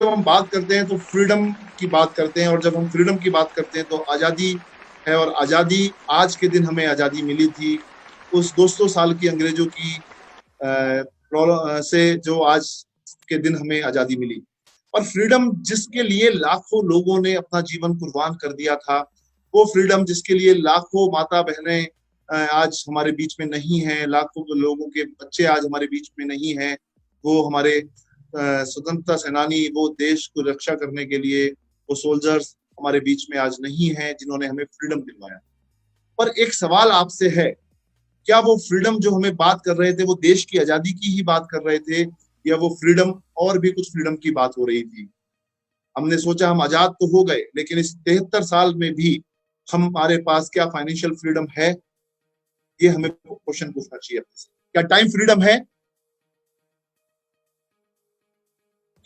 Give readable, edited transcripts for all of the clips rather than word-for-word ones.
जब हम बात करते हैं तो फ्रीडम की बात करते हैं, और जब हम फ्रीडम की बात करते हैं तो आज़ादी है। और आज़ादी आज के दिन हमें आज़ादी मिली थी उस 200 साल की अंग्रेजों की से जो आज के दिन हमें आज़ादी मिली। और फ्रीडम जिसके लिए लाखों लोगों ने अपना जीवन कुर्बान कर दिया था, वो फ्रीडम जिसके लिए लाखों माता बहनें आज हमारे बीच में नहीं हैं, लाखों लोगों के बच्चे आज हमारे बीच में नहीं हैं, वो हमारे स्वतंत्रता सेनानी, वो देश को रक्षा करने के लिए वो सोल्जर्स हमारे बीच में आज नहीं है जिन्होंने हमें फ्रीडम दिलवाया। पर एक सवाल आपसे है, क्या वो फ्रीडम जो हमें बात कर रहे थे वो देश की आजादी की ही बात कर रहे थे, या वो फ्रीडम और भी कुछ फ्रीडम की बात हो रही थी? हमने सोचा हम आजाद तो हो गए, लेकिन इस 73 साल में भी हमारे पास क्या फाइनेंशियल फ्रीडम है? ये हमें क्वेश्चन पूछना चाहिए अपने से। क्या टाइम फ्रीडम है?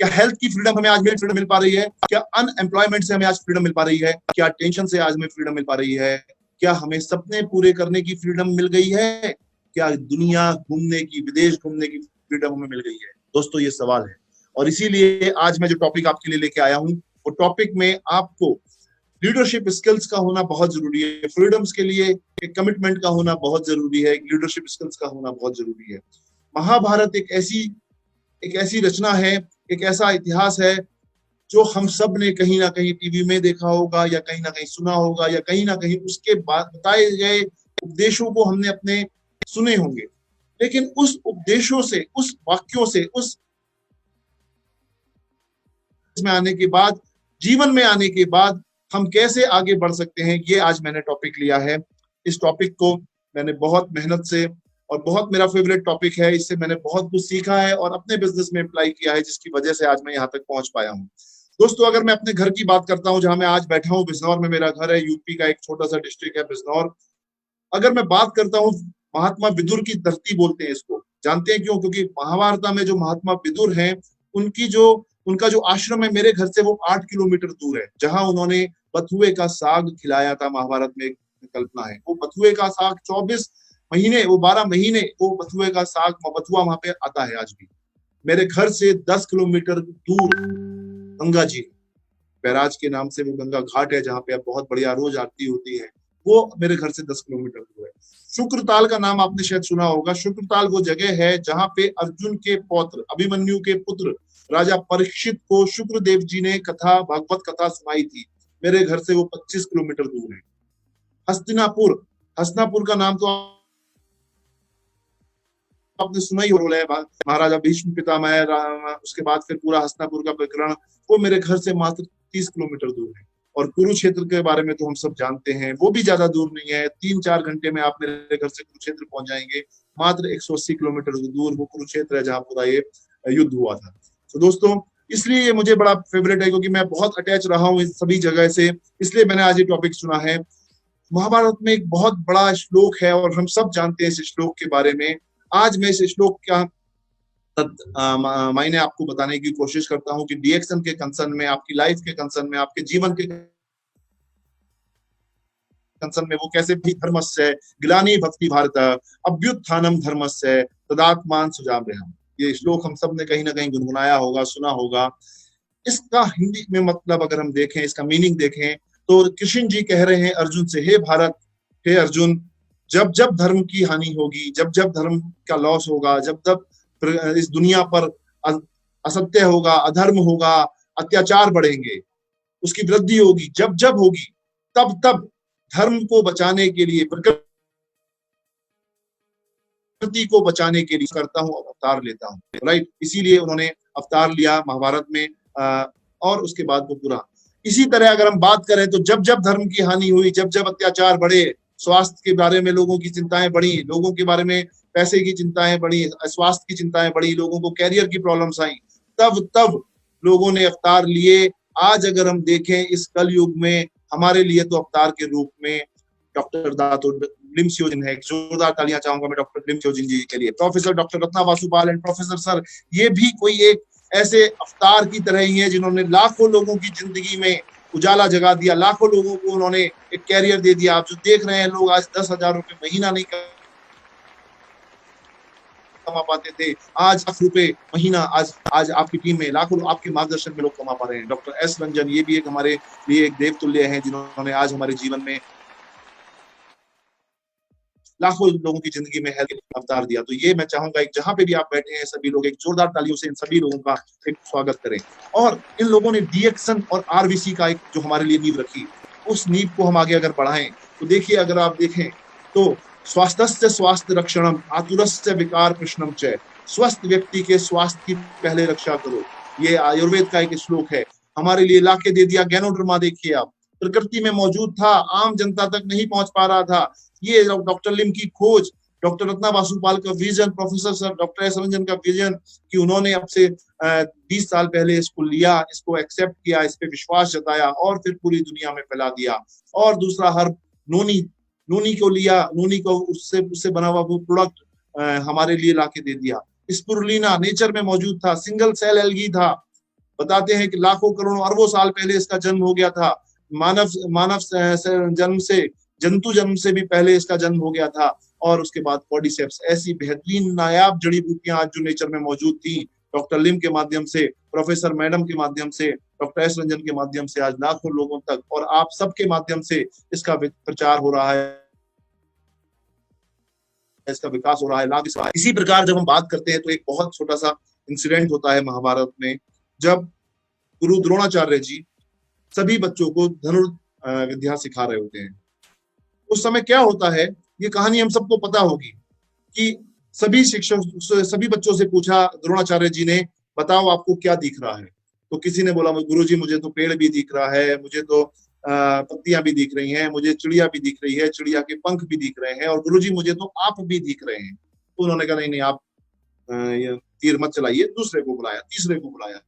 क्या हेल्थ की फ्रीडम हमें आज में फ्रीडम मिल पा रही है? क्या अनएम्प्लॉयमेंट से हमें आज फ्रीडम मिल पा रही है? क्या टेंशन से आज में फ्रीडम मिल पा रही है? क्या हमें सपने पूरे करने की फ्रीडम मिल गई है? क्या दुनिया घूमने की, विदेश घूमने की फ्रीडम हमें मिल गई है? दोस्तों, ये सवाल है। और इसीलिए आज मैं जो टॉपिक आपके लिए लेके आया हूं, वो टॉपिक में आपको लीडरशिप स्किल्स का होना बहुत जरूरी है। फ्रीडम्स के लिए एक कमिटमेंट का होना बहुत जरूरी है, एक लीडरशिप स्किल्स का होना बहुत जरूरी है। महाभारत एक ऐसी रचना है, एक ऐसा इतिहास है जो हम सब ने कहीं ना कहीं टीवी में देखा होगा, या कहीं ना कहीं सुना होगा, या कहीं ना कहीं उसके बाद बताए गए उपदेशों को हमने अपने सुने होंगे। लेकिन उस उपदेशों से, उस वाक्यों से, उस में आने के बाद, जीवन में आने के बाद हम कैसे आगे बढ़ सकते हैं, ये आज मैंने टॉपिक लिया है। इस टॉपिक को मैंने बहुत मेहनत से, और बहुत मेरा फेवरेट टॉपिक है, इससे मैंने बहुत कुछ सीखा है और अपने बिजनेस में अप्लाई किया है, जिसकी वजह से आज मैं यहाँ तक पहुंच पाया हूँ। दोस्तों, अगर मैं अपने घर की बात करता हूँ, जहां मैं आज बैठा हूँ, बिजनौर में मेरा घर है। यूपी का एक छोटा सा डिस्ट्रिक्ट है बिजनौर। अगर मैं बात करता हूँ, महात्मा विदुर की धरती बोलते हैं इसको। जानते हैं क्यों? क्योंकि महाभारत में जो महात्मा विदुर हैं, उनकी जो उनका जो आश्रम है मेरे घर से वो 8 किलोमीटर दूर है, जहां उन्होंने बथुए का साग खिलाया था। महाभारत में एक कल्पना है, वो बथुए का साग 24 महीने, वो 12 महीने वो बथुए का साग, बथुआ वहां पे आता है आज भी। मेरे घर से 10 किलोमीटर दूर गंगा जी, बैराज के नाम से वो गंगा घाट है, जहाँ पे अब बहुत बढ़िया रोज आरती होती है, वो मेरे घर से 10 किलोमीटर दूर है। शुक्रताल का नाम आपने शायद सुना होगा। शुक्रताल वो जगह है जहाँ पे अर्जुन के पौत्र, अभिमन्यु के पुत्र राजा परीक्षित को शुक्रदेव जी ने कथा, भागवत कथा सुनाई थी। मेरे घर से वो 25 किलोमीटर दूर है। हस्तिनापुर, हस्तिनापुर का नाम तो आपने सुना ही हो, है महाराजा भीष्म पितामह, उसके बाद फिर पूरा हस्तिनापुर का प्रकरण, वो मेरे घर से मात्र 30 किलोमीटर दूर है। और कुरुक्षेत्र के बारे में तो हम सब जानते हैं, वो भी ज्यादा दूर नहीं है, 3-4 घंटे में आप मेरे घर से कुरुक्षेत्र पहुंच जाएंगे। मात्र 180 किलोमीटर दूर वो कुरुक्षेत्र है, जहाँ पूरा ये युद्ध हुआ था। तो दोस्तों, इसलिए ये मुझे बड़ा फेवरेट है, क्योंकि मैं बहुत अटैच रहा हूँ इस सभी जगह से, इसलिए मैंने आज ये टॉपिक चुना है। महाभारत में एक बहुत बड़ा श्लोक है, और हम सब जानते हैं इस श्लोक के बारे में। आज मैं इस श्लोक का मायने आपको बताने की कोशिश करता हूँ कि डीएक्शन के कंसर्न में, आपकी लाइफ के कंसर्न में, आपके जीवन के कंसर्न में वो कैसे भी धर्मस्य ग्लानि भक्ति भारत अभ्युत्थानम धर्मस्य तदात्मान सुजाम्यहम्। ये श्लोक हम सब ने कहीं ना कहीं गुनगुनाया होगा, सुना होगा। इसका हिंदी में मतलब अगर हम देखें, इसका मीनिंग देखें, तो कृष्ण जी कह रहे हैं अर्जुन से, हे भारत, हे अर्जुन, जब जब धर्म की हानि होगी, जब जब धर्म का लॉस होगा, जब जब इस दुनिया पर असत्य होगा, अधर्म होगा, अत्याचार बढ़ेंगे, उसकी वृद्धि होगी, जब जब होगी, तब तब धर्म को बचाने के लिए, प्रकृति को बचाने के लिए करता हूँ, अवतार लेता हूँ। राइट, इसीलिए उन्होंने अवतार लिया महाभारत में। और उसके बाद वो पूरा इसी तरह अगर हम बात करें, तो जब जब धर्म की हानि हुई, जब जब अत्याचार बढ़े, स्वास्थ्य के बारे में लोगों की चिंताएं बढ़ी, लोगों के बारे में पैसे की चिंताएं बढ़ी, स्वास्थ्य की चिंताएं बढ़ी, लोगों को कैरियर की प्रॉब्लम्स आई, तब तब लोगों ने अवतार लिए। आज अगर हम देखें इस कल युग में, हमारे लिए तो अवतार के रूप में डॉक्टर दातुड लिमस्योजिन है। जोरदार तालियां चाहूंगा मैं डॉक्टर लिमस्योजिन जी के लिए। Professor doctor Ratna Vasupal and professor sir, ये भी कोई एक ऐसे अवतार की तरह ही है, जिन्होंने लाखों लोगों की जिंदगी में उजाला जगा दिया, लाखों लोगों को उन्होंने एक कैरियर दे दिया। आप जो देख रहे हैं, लोग आज 10,000 रुपए महीना नहीं कमा पाते थे, आज लाख रुपए महीना आज आपकी टीम में लाखों आपके मार्गदर्शन में लोग कमा पा रहे हैं। डॉक्टर एस रंजन, ये भी एक हमारे लिए एक देवतुल्य हैं, जिन्होंने आज हमारे जीवन में लाखों लोगों की जिंदगी में हेल्थ अवतार दिया। तो ये मैं चाहूंगा एक जहां पे भी आप बैठे हैं सभी लोग एक जोरदार तालियों से इन सभी लोगों का एक स्वागत करें। और इन लोगों ने डीएक्सन और आरवीसी का एक जो हमारे लिए नींव रखी, उस नींव को हम आगे अगर बढ़ाएं तो देखिए, अगर आप देखें तो स्वास्थ्य स्वास्थ्य रक्षणम आतुरस्य विकार प्रश्नम च, स्वस्थ व्यक्ति के स्वास्थ्य की पहले रक्षा करो, ये आयुर्वेद का एक श्लोक है, हमारे लिए लाके दे दिया। गैनोडर्मा देखिए आप, प्रकृति में मौजूद था, आम जनता तक नहीं पहुंच पा रहा था। ये डॉक्टर लिम की खोज, डॉक्टर रत्ना वासुपाल का vision, professor sir doctor S Ranjan का विजन कि उन्होंने अब से 20 साल पहले इसको लिया, इसको एक्सेप्ट किया, इस पे विश्वास जताया और फिर पूरी दुनिया में फैला दिया। और दूसरा हर्ब नोनी को लिया, नोनी को उससे बना हुआ वो प्रोडक्ट हमारे लिए लाके दे दिया। स्पुरुलिना नेचर में मौजूद था, सिंगल सेल एल्गी था, बताते हैं कि लाखों करोड़ों अरबों साल पहले इसका जन्म हो गया था। मानव जन्म से, जंतु जन्म से भी पहले इसका जन्म हो गया था। और उसके बाद पॉडिसेप्स, ऐसी बेहतरीन नायाब जड़ी बूटियां आज जो नेचर में मौजूद थी, डॉक्टर लिम के माध्यम से, प्रोफेसर मैडम के माध्यम से, डॉक्टर एस रंजन के माध्यम से आज लाखों लोगों तक और आप सबके माध्यम से इसका प्रचार हो रहा है, इसका विकास हो रहा है, लाभ रहा है। इसी प्रकार जब हम बात करते हैं तो एक बहुत छोटा सा इंसिडेंट होता है महाभारत में, जब गुरु द्रोणाचार्य जी सभी बच्चों को धनुर्विद्या सिखा रहे होते हैं। उस समय क्या होता है, ये कहानी हम सबको पता होगी कि सभी शिक्षक सभी बच्चों से पूछा द्रोणाचार्य जी ने, बताओ आपको क्या दिख रहा है। तो किसी ने बोला गुरुजी मुझे तो पेड़ भी दिख रहा है, मुझे तो पत्तियां भी दिख रही हैं, मुझे चिड़िया भी दिख रही है, चिड़िया के पंख भी दिख रहे हैं, और गुरुजी मुझे तो आप भी दिख रहे हैं। तो उन्होंने कहा नहीं आप ये तीर मत चलाइए, दूसरे को बुलाया, तीसरे को बुलाया।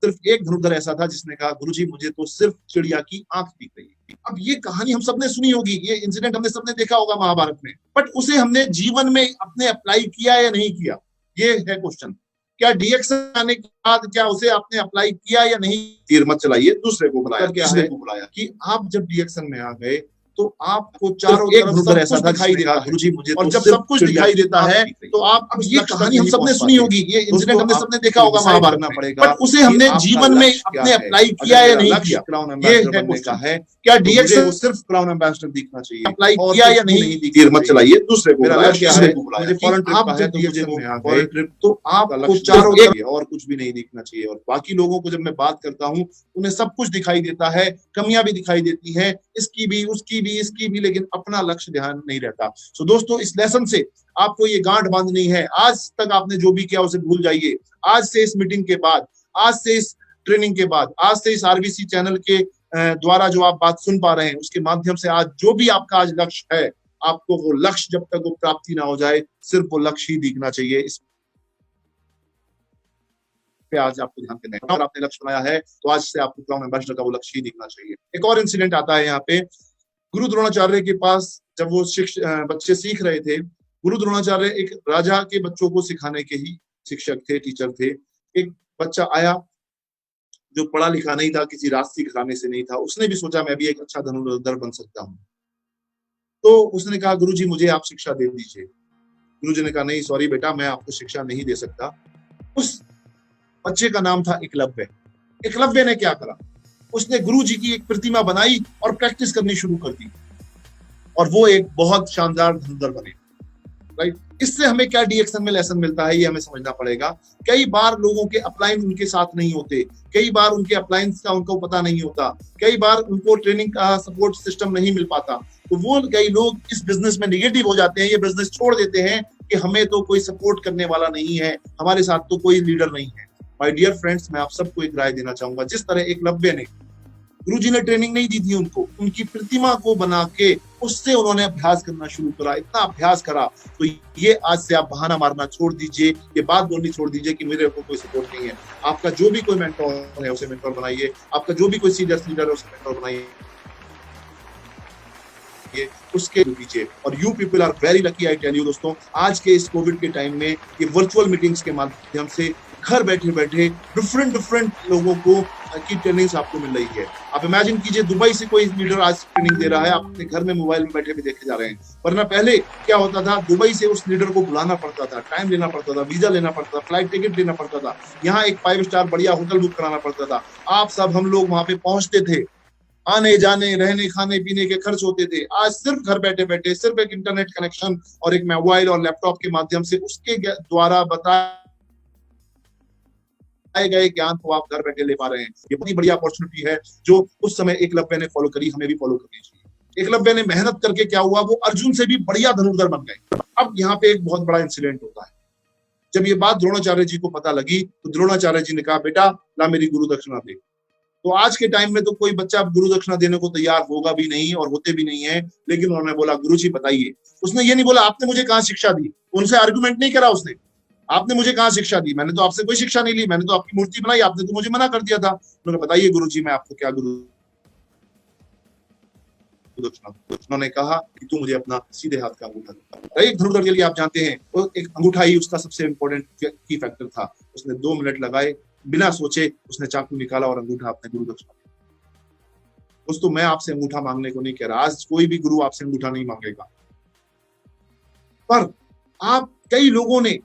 सिर्फ एक धनुर्धर ऐसा था जिसने कहा गुरुजी मुझे तो सिर्फ चिड़िया की आंख दिख रही है। अब ये कहानी हम सबने सुनी होगी, ये इंसिडेंट हमने सबने देखा होगा महाभारत में, बट उसे हमने जीवन में अपने अप्लाई किया या नहीं किया, ये है क्वेश्चन। क्या डीएक्सन आने के बाद क्या उसे आपने अप्लाई किया या नहीं? तीर मत चलाइए, दूसरे को बुलाया, तीसरे को बुलाया कि आप जब डीएक्सन में आ गए तो आपको चारों तरफ सब कुछ दिखाई देता है गुरुजी मुझे, और जब सब कुछ दिखाई देता है तो आप, अब ये कहानी हम सबने सुनी होगी, ये इंसिडेंट हमने सबने देखा होगा महाभारत में, बट उसे हमने जीवन में अपने अप्लाई किया या नहीं किया, ये है क्वेश्चन है। क्या डीएक्सन सिर्फ क्राउन एम्बेसडर दिखना चाहिए, अप्लाई किया या नहीं? तीर मत चलाइए, दूसरे को बुलाया, तीसरे को बुलाया। फॉरेन ट्रिप तो आपको चारों तरफ और कुछ भी नहीं दिखना चाहिए, और बाकी लोगों को जब मैं बात करता हूँ उन्हें सब कुछ दिखाई देता है, कमियां भी दिखाई देती है, इसकी भी उसकी भी इसकी भी, लेकिन अपना लक्ष्य ध्यान नहीं रहता। सो दोस्तों, इस लेसन से आपको ये गांठ बांधनी है, आज तक आपने जो भी किया उसे भूल जाइए। आज से इस मीटिंग के बाद, आज से इस ट्रेनिंग के बाद, आज से इस आरबीसी चैनल के द्वारा जो आप बात सुन पा रहे हैं उसके माध्यम से आज जो भी आपका आज लक्ष्य है, आपको वो लक्ष्य जब तक वो प्राप्ति ना हो जाए सिर्फ वो लक्ष्य ही दिखना चाहिए। इस पे आज आपको ध्यान देना है। अगर आपने लक्ष्य बनाया है तो आज से आपको क्राउन एम्बेसडर का वो लक्ष्य ही दिखना चाहिए। एक और इंसिडेंट आता है यहाँ पे, गुरु द्रोणाचार्य के पास जब वो बच्चे सीख रहे थे, गुरु द्रोणाचार्य एक राजा के बच्चों को सिखाने के ही शिक्षक थे, टीचर थे। एक बच्चा आया जो पढ़ा लिखा नहीं था, किसी राष्ट्रीय घराने से नहीं था, उसने भी सोचा मैं भी एक अच्छा धनुर्धर बन सकता हूँ। तो उसने कहा गुरुजी मुझे आप शिक्षा दे दीजिए। गुरुजी ने कहा नहीं सॉरी बेटा, मैं आपको शिक्षा नहीं दे सकता। उस बच्चे का नाम था एकलव्य। एकलव्य ने क्या करा, उसने गुरुजी की एक प्रतिमा बनाई और प्रैक्टिस करनी शुरू कर दी, और वो एक बहुत शानदार धनुर्धर बने। राइट, इससे हमें क्या डीएक्सन में लेसन मिलता है ये हमें समझना पड़ेगा। कई बार लोगों के अपलाइन उनके साथ नहीं होते, कई बार उनके अपलाइंस का उनको पता नहीं होता, कई बार उनको ट्रेनिंग का सपोर्ट सिस्टम नहीं मिल पाता, तो वो कई लोग इस बिजनेस में निगेटिव हो जाते हैं, ये बिजनेस छोड़ देते हैं कि हमें तो कोई सपोर्ट करने वाला नहीं है, हमारे साथ तो कोई लीडर नहीं है। माय डियर फ्रेंड्स, मैं आप सबको एक राय देना चाहूंगा, जिस तरह एकलव्य ने, गुरुजी ने ट्रेनिंग नहीं दी थी उनको, उनकी प्रतिमा को बना के उससे उन्होंने अभ्यास करना शुरू करा, इतना अभ्यास करा। तो ये आज से आप बहाना मारना छोड़ दीजिए, ये बात बोलनी छोड़ दीजिए कि मेरे को कोई सपोर्ट नहीं है। आपका जो भी कोई मेंटोर है उसे मेंटोर बनाइए, आपका जो भी कोई सीनियर लीडर है उसे मेंटोर बनाइए, उसके दीजिए। और you people are very lucky, I tell you दोस्तों, आज के इस कोविड के टाइम में ये वर्चुअल मीटिंग्स के माध्यम से घर बैठे बैठे डिफरेंट लोगों को की ट्रेनिंग आपको मिल रही है। आप इमेजिन कीजिए दुबई से कोई लीडर आज ट्रेनिंग दे रहा है, आप अपने घर में मोबाइल में बैठे भी देखे जा रहे हैं। वरना पहले क्या होता था, दुबई से उस लीडर को बुलाना पड़ता था, टाइम लेना पड़ता था, वीजा लेना पड़ता था, फ्लाइट टिकट लेना पड़ता था, यहाँ एक 5 स्टार बढ़िया होटल बुक कराना पड़ता था। आप सब हम लोग वहां पे पहुंचते थे, आने जाने रहने खाने पीने के खर्च होते थे। आज सिर्फ घर बैठे बैठे सिर्फ एक इंटरनेट कनेक्शन और एक मोबाइल और लैपटॉप के माध्यम से उसके द्वारा बताए गए ज्ञान को आप घर बैठे ले पा रहे हैं। ये बड़ी बढ़िया अपॉर्चुनिटी है जो उस समय एकलव्य ने फॉलो करी, हमें भी फॉलो करनी चाहिए। एकलव्य ने मेहनत करके क्या हुआ, वो अर्जुन से भी बढ़िया धनुर्धर बन गए। अब यहाँ पे एक बहुत बड़ा इंसिडेंट होता है। जब ये बात द्रोणाचार्य जी को पता लगी तो द्रोणाचार्य जी ने कहा, बेटा ला मेरी गुरु दक्षिणा दे। तो आज के टाइम में तो कोई बच्चा गुरु दक्षिणा देने को तैयार होगा भी नहीं और होते भी नहीं है, लेकिन उन्होंने बोला गुरु जी बताइए। उसने ये नहीं बोला आपने मुझे कहाँ शिक्षा दी, उनसे आर्गुमेंट नहीं करा उसने, आपने मुझे कहाँ शिक्षा दी, मैंने तो आपसे कोई शिक्षा नहीं ली, मैंने तो आपकी मूर्ति बनाई, आपने तो मुझे मना कर दिया था। उन्होंने बताइए गुरु जी मैं आपको क्या गुरु दक्षिणा। उन्होंने कहा कि तू मुझे अपना सीधे हाथ का अंगूठा दे। एक धनुर्धर के लिए आप जानते हैं वो एक अंगूठा ही उसका सबसे इंपॉर्टेंट की फैक्टर था। उसने 2 मिनट लगाए, बिना सोचे उसने चाकू निकाला और अंगूठा अपने गुरु दक्षिणा। दोस्तों मैं आपसे अंगूठा मांगने को नहीं कह रहा, आज कोई भी गुरु आपसे अंगूठा नहीं मांगेगा, पर आप कई लोगों ने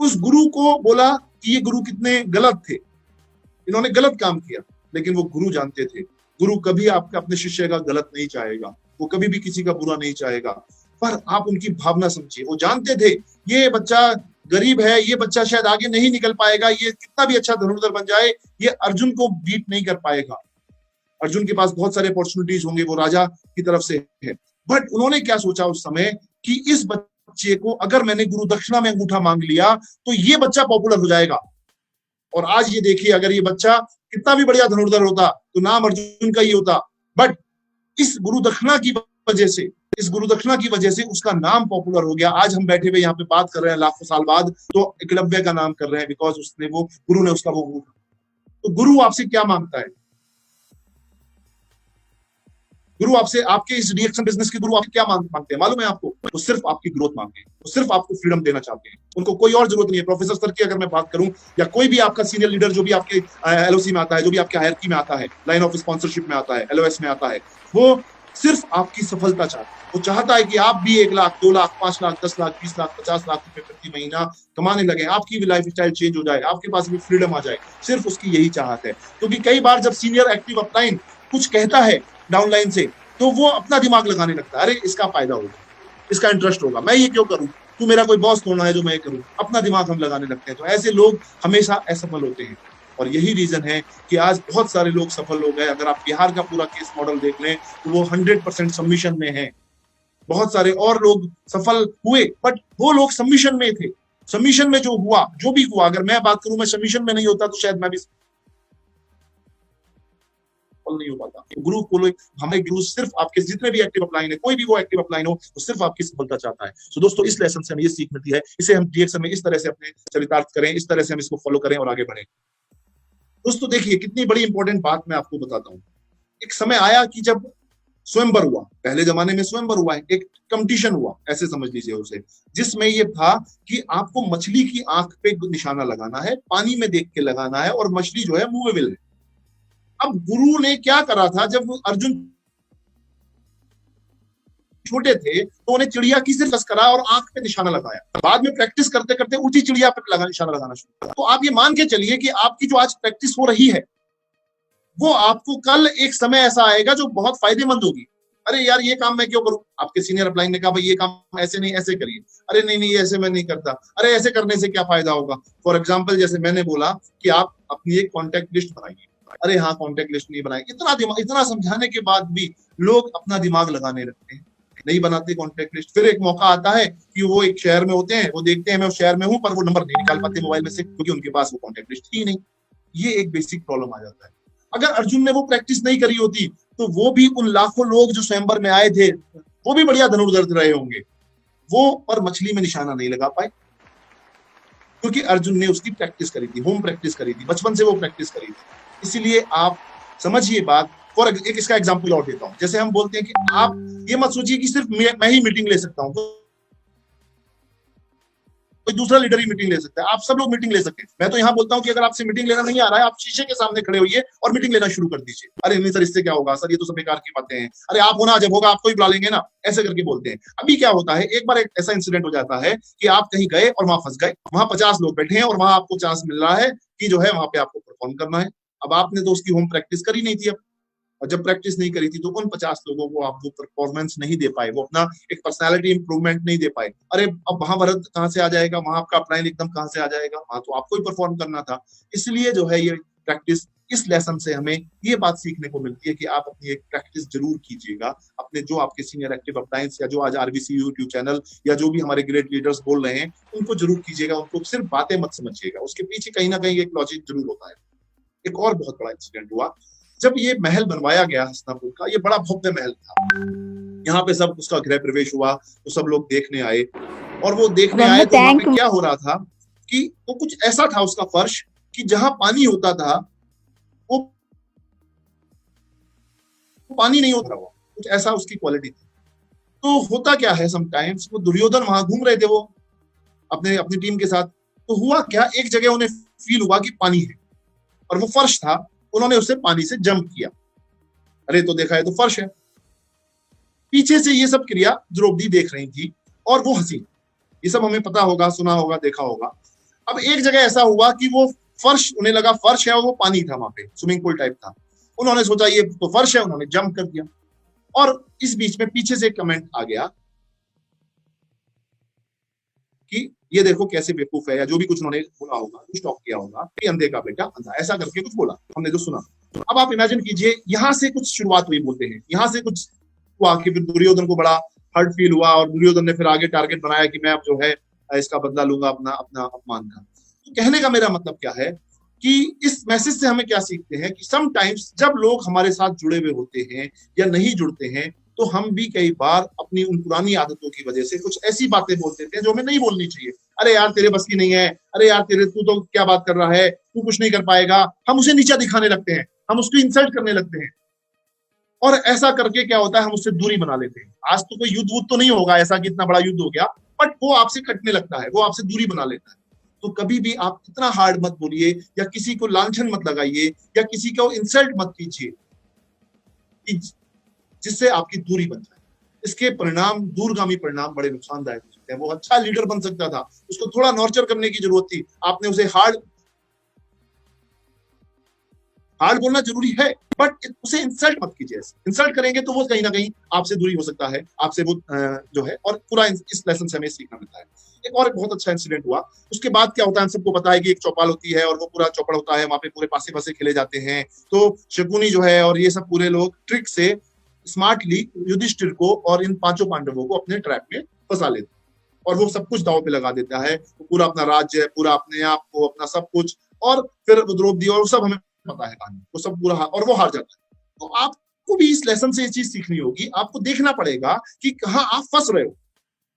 उस गुरु को बोला कि ये गुरु कितने गलत थे, इन्होंने गलत काम किया, लेकिन वो गुरु जानते थे गुरु कभी आपके अपने शिष्य का गलत नहीं चाहेगा, वो कभी भी किसी का बुरा नहीं चाहेगा, पर आप उनकी भावना समझिए। वो जानते थे ये बच्चा गरीब है, ये बच्चा शायद आगे नहीं निकल पाएगा, ये कितना भी अच्छा धनुर्धर बन जाए ये अर्जुन को बीट नहीं कर पाएगा, अर्जुन के पास बहुत सारे अपॉर्चुनिटीज होंगे, वो राजा की तरफ से है। बट उन्होंने क्या सोचा उस समय कि इस बच्चे को अगर मैंने गुरु दक्षिणा में अंगूठा मांग लिया तो ये बच्चा पॉपुलर हो जाएगा। और आज ये देखिए अगर ये बच्चा कितना भी बढ़िया धनुर्धर होता तो नाम अर्जुन का ही होता, बट इस गुरु दक्षिणा की वजह से, इस गुरु दक्षिणा की वजह से उसका नाम पॉपुलर हो गया। आज हम बैठे हुए यहाँ पे बात कर रहे हैं लाखों साल बाद तो एकलव्य का नाम कर रहे हैं, बिकॉज उसने वो गुरु ने उसका वो अंगूठा। तो गुरु आपसे क्या मांगता है, गुरु आपसे आपके इस रिएक्शन बिजनेस के गुरु आपसे क्या मांगते हैं मालूम है आपको, वो सिर्फ आपकी ग्रोथ मांगते हैं, वो सिर्फ आपको फ्रीडम देना चाहते हैं, उनको कोई और जरूरत नहीं है। प्रोफेसर सर की अगर मैं बात करूं या कोई भी आपका सीनियर लीडर जो भी आपके एलओसी में आता है, जो भी आपके हायरार्की में आता है, लाइन ऑफ स्पॉन्सरशिप में आता है, एलओएस में आता है, वो सिर्फ आपकी सफलता चाहता है। वो चाहता है कि आप भी 1 लाख 2 लाख 5 लाख 10 लाख 20 लाख 50 लाख रुपए प्रति महीना कमाने लगे, आपकी भी लाइफ स्टाइल चेंज हो जाए, आपके पास भी फ्रीडम आ जाए, सिर्फ उसकी यही चाहत है। क्योंकि कई बार जब सीनियर एक्टिव अपलाइन कुछ कहता है डाउनलाइन से तो वो अपना दिमाग लगाने लगता है, अरे इसका फायदा होगा, इसका इंटरेस्ट होगा, मैं ये क्यों करूं, तू मेरा कोई बॉस थोड़ा है जो मैं करूं, अपना दिमाग हम लगाने लगते हैं। तो ऐसे लोग हमेशा असफल होते हैं और यही रीजन है कि आज बहुत सारे लोग सफल हो गए। अगर आप बिहार का पूरा केस मॉडल देख लें तो वो 100% सबमिशन में है। बहुत सारे और लोग सफल हुए बट वो लोग सबमिशन में थे। सबमिशन में जो हुआ, जो भी हुआ, अगर मैं बात करूं मैं सबमिशन में नहीं होता तो शायद मैं भी नहीं हो पाता। गुरु को हमारे गुरु सिर्फ आपके जितने भी एक्टिव अपलाइन है, कोई भी वो एक्टिव अपलाइन हो, वो सिर्फ आपकी सफलता चाहता है। तो दोस्तों इस लेसन से हमें ये सीख मिलती है, इसे हम डीएक्शन में इस तरह से अपने चरितार्थ करें, इस तरह से हम इसको फॉलो करें और आगे बढ़ें। दोस्तों देखिए कितनी बड़ी इंपॉर्टेंट बात मैं आपको बताता हूँ। एक समय आया कि जब स्वयंवर हुआ, पहले जमाने में स्वयंवर हुआ है, एक कंपटीशन हुआ, ऐसे समझ लीजिए उसे, जिसमें ये था कि आपको मछली की आंख पे निशाना लगाना है, पानी में देख के लगाना है और मछली जो है मूवेबल है। अब गुरु ने क्या करा था, जब अर्जुन छोटे थे तो उन्हें चिड़िया की सिर्फ करा और आंख पे निशाना लगाया। बाद में प्रैक्टिस करते करते उल्टी चिड़िया पे निशाना लगाना शुरू किया। तो आप ये मान के चलिए कि आपकी जो आज प्रैक्टिस हो रही है वो आपको कल एक समय ऐसा आएगा जो बहुत फायदेमंद होगी। अरे यार ये काम मैं क्यों करूं, आपके सीनियर अपलाइन ने कहा भाई ये काम ऐसे नहीं ऐसे करिए, अरे नहीं नहीं ऐसे मैं नहीं करता, अरे ऐसे करने से क्या फायदा होगा। फॉर एग्जाम्पल जैसे मैंने बोला कि आप अपनी एक कॉन्टेक्ट लिस्ट बनाइए, अरे हाँ कॉन्टेक्ट लिस्ट नहीं बनाई, इतना समझाने के बाद भी लोग अपना दिमाग लगाने लगते हैं, नहीं बनाते कॉन्टेक्ट लिस्ट। फिर एक मौका आता है कि वो एक शहर में होते हैं, वो देखते हैं मैं उस शहर में हूं पर वो नंबर नहीं निकाल पाते मोबाइल में से क्योंकि उनके पास वो कॉन्टेक्ट लिस्ट ही नहीं। ये एक बेसिक प्रॉब्लम आ जाता है। अगर अर्जुन ने वो प्रैक्टिस नहीं करी होती तो वो भी उन लाखों लोग जो स्वयंवर में आए थे वो भी बढ़िया धनुर्धर रहे होंगे, वो पर मछली में निशाना नहीं लगा पाए क्योंकि अर्जुन ने उसकी प्रैक्टिस करी थी, होम प्रैक्टिस करी थी, बचपन से वो प्रैक्टिस करी थी। इसीलिए आप समझिए बात। और एक इसका एग्जांपल और देता हूं, जैसे हम बोलते हैं कि आप ये मत सोचिए कि सिर्फ मैं ही मीटिंग ले सकता हूं, कोई दूसरा लीडर ही मीटिंग ले सकता है, आप सब लोग मीटिंग ले सकते हैं। मैं तो यहाँ बोलता हूँ कि अगर आपसे मीटिंग लेना नहीं आ रहा है, आप शीशे के सामने खड़े होइए और मीटिंग लेना शुरू कर दीजिए। अरे नहीं सर, इससे क्या होगा सर, ये तो सब बेकार की बातें हैं, अरे आप होना, जब होगा आपको ही बुला लेंगे ना, ऐसे करके बोलते हैं। अभी क्या होता है, एक बार एक ऐसा इंसिडेंट हो जाता है कि आप कहीं गए और वहां फंस गए, वहां 50 लोग बैठे हैं और वहां आपको चांस मिल रहा है कि जो है वहां पे आपको परफॉर्म करना है। अब आपने तो उसकी होम प्रैक्टिस करी नहीं थी, अब और जब प्रैक्टिस नहीं करी थी तो उन 50 लोगों को आप वो परफॉर्मेंस नहीं दे पाए, वो अपना एक पर्सनालिटी इंप्रूवमेंट नहीं दे पाए। अरे अब महाभारत कहाँ से आ जाएगा, वहां आपका अपलाइन एकदम कहाँ से आ जाएगा, वहां तो आपको ही परफॉर्म करना था। इसलिए जो है ये प्रैक्टिस, इस लेसन से हमें ये बात सीखने को मिलती है कि आप अपनी एक प्रैक्टिस जरूर कीजिएगा। अपने जो आपके सीनियर एक्टिव अपलाइंस या जो आज आरबीसी यूट्यूब चैनल या जो भी हमारे ग्रेट लीडर्स बोल रहे हैं, उनको जरूर कीजिएगा, उनको सिर्फ बातें मत समझिएगा, उसके पीछे कहीं ना कहीं एक लॉजिक जरूर होता है। एक और बहुत बड़ा इंसिडेंट हुआ, जब ये महल बनवाया गया हस्तिनापुर का, ये बड़ा भव्य महल था, यहाँ पे सब उसका गृह प्रवेश हुआ तो सब लोग देखने आए, और वो देखने आए तो वहां पे क्या हो रहा था कि वो कुछ ऐसा था उसका फर्श कि जहां पानी होता था वो पानी नहीं होता, वो कुछ ऐसा उसकी क्वालिटी थी। तो होता क्या है, समटाइम्स वो दुर्योधन वहां घूम रहे थे वो अपने अपनी टीम के साथ, तो हुआ क्या, एक जगह उन्हें फील हुआ कि पानी है और वो फर्श था, उन्होंने उसे पानी से जंप किया। अरे तो देखा है तो फर्श है। पीछे से ये सब क्रिया द्रौपदी देख रही थी और वो हंसी, ये सब हमें पता होगा, सुना होगा, देखा होगा। अब एक जगह ऐसा हुआ कि वो फर्श, उन्हें लगा फर्श है और वो पानी था, वहां पे स्विमिंग पूल टाइप था, उन्होंने सोचा ये तो फर्श है, उन्होंने जंप कर दिया। और इस बीच में पीछे से कमेंट आ गया कि ये देखो कैसे बेवकूफ है, या जो भी कुछ उन्होंने बोला होगा, कुछ टॉक किया होगा कि अंधे का बेटा अंधा, ऐसा करके कुछ बोला हमने जो सुना। अब आप इमेजिन कीजिए, यहां से कुछ शुरुआत हुई, बोलते हैं यहां से कुछ हुआ कि फिर दुर्योधन को बड़ा हर्ट फील हुआ और दुर्योधन ने फिर आगे टारगेट बनाया कि मैं अब जो है इसका बदला लूंगा अपना अपना अपमान का। तो कहने का मेरा मतलब क्या है कि इस मैसेज से हमें क्या सीखते हैं कि समटाइम्स जब लोग हमारे साथ जुड़े हुए होते हैं या नहीं जुड़ते हैं, तो हम भी कई बार अपनी उन पुरानी आदतों की वजह से कुछ ऐसी बातें बोल देते हैं जो हमें नहीं बोलनी चाहिए। अरे यार तेरे बस की नहीं है, अरे यार तेरे, तू तो क्या बात कर रहा है, तू कुछ नहीं कर पाएगा, हम उसे नीचा दिखाने लगते हैं, हम उसको इंसल्ट करने लगते हैं, और ऐसा करके क्या होता है, हम उससे दूरी बना लेते हैं। आज तो कोई युद्ध वुद्ध तो नहीं होगा ऐसा कि इतना बड़ा युद्ध हो गया, बट वो आपसे कटने लगता है, वो आपसे दूरी बना लेता है। तो कभी भी आप इतना हार्ड मत बोलिए, या किसी को लांछन मत लगाइए, या किसी को इंसल्ट मत कीजिए जिससे आपकी दूरी बन जाए। इसके परिणाम, दूरगामी परिणाम बड़े नुकसानदायक हो सकते हैं। वो अच्छा लीडर बन सकता था, उसको थोड़ा नॉर्चर करने की जरूरत थी, आपने उसे हार्ड बोलना जरूरी है, बट उसे इंसल्ट मत कीजिए। इंसल्ट करेंगे तो वो कहीं ना कहीं आपसे दूरी हो सकता है, आपसे वो जो है, और पूरा इस लेसन से हमें सीखना मिलता है। एक और बहुत अच्छा इंसिडेंट हुआ, उसके बाद क्या होता है, हम सबको पता है कि एक चौपाल होती है और वो पूरा चौपड़ होता है, वहां पे पूरे पासे पासे खेले जाते हैं। तो शकुनी जो है और ये सब पूरे लोग ट्रिक से स्मार्टली युधिष्ठिर को और इन पांचों पांडवों को अपने ट्रैप में फंसा लेते हैं, और वो सब कुछ दांव पे लगा देता है, पूरा अपना राज्य, पूरा अपने आप को, अपना सब कुछ, और फिर द्रौपदी और सब हमें पता है कहानी, वो सब पूरा, और वो हार जाता है। तो आपको भी इस लेसन से ये चीज सीखनी होगी, आपको देखना पड़ेगा कि कहाँ आप फंस रहे हो।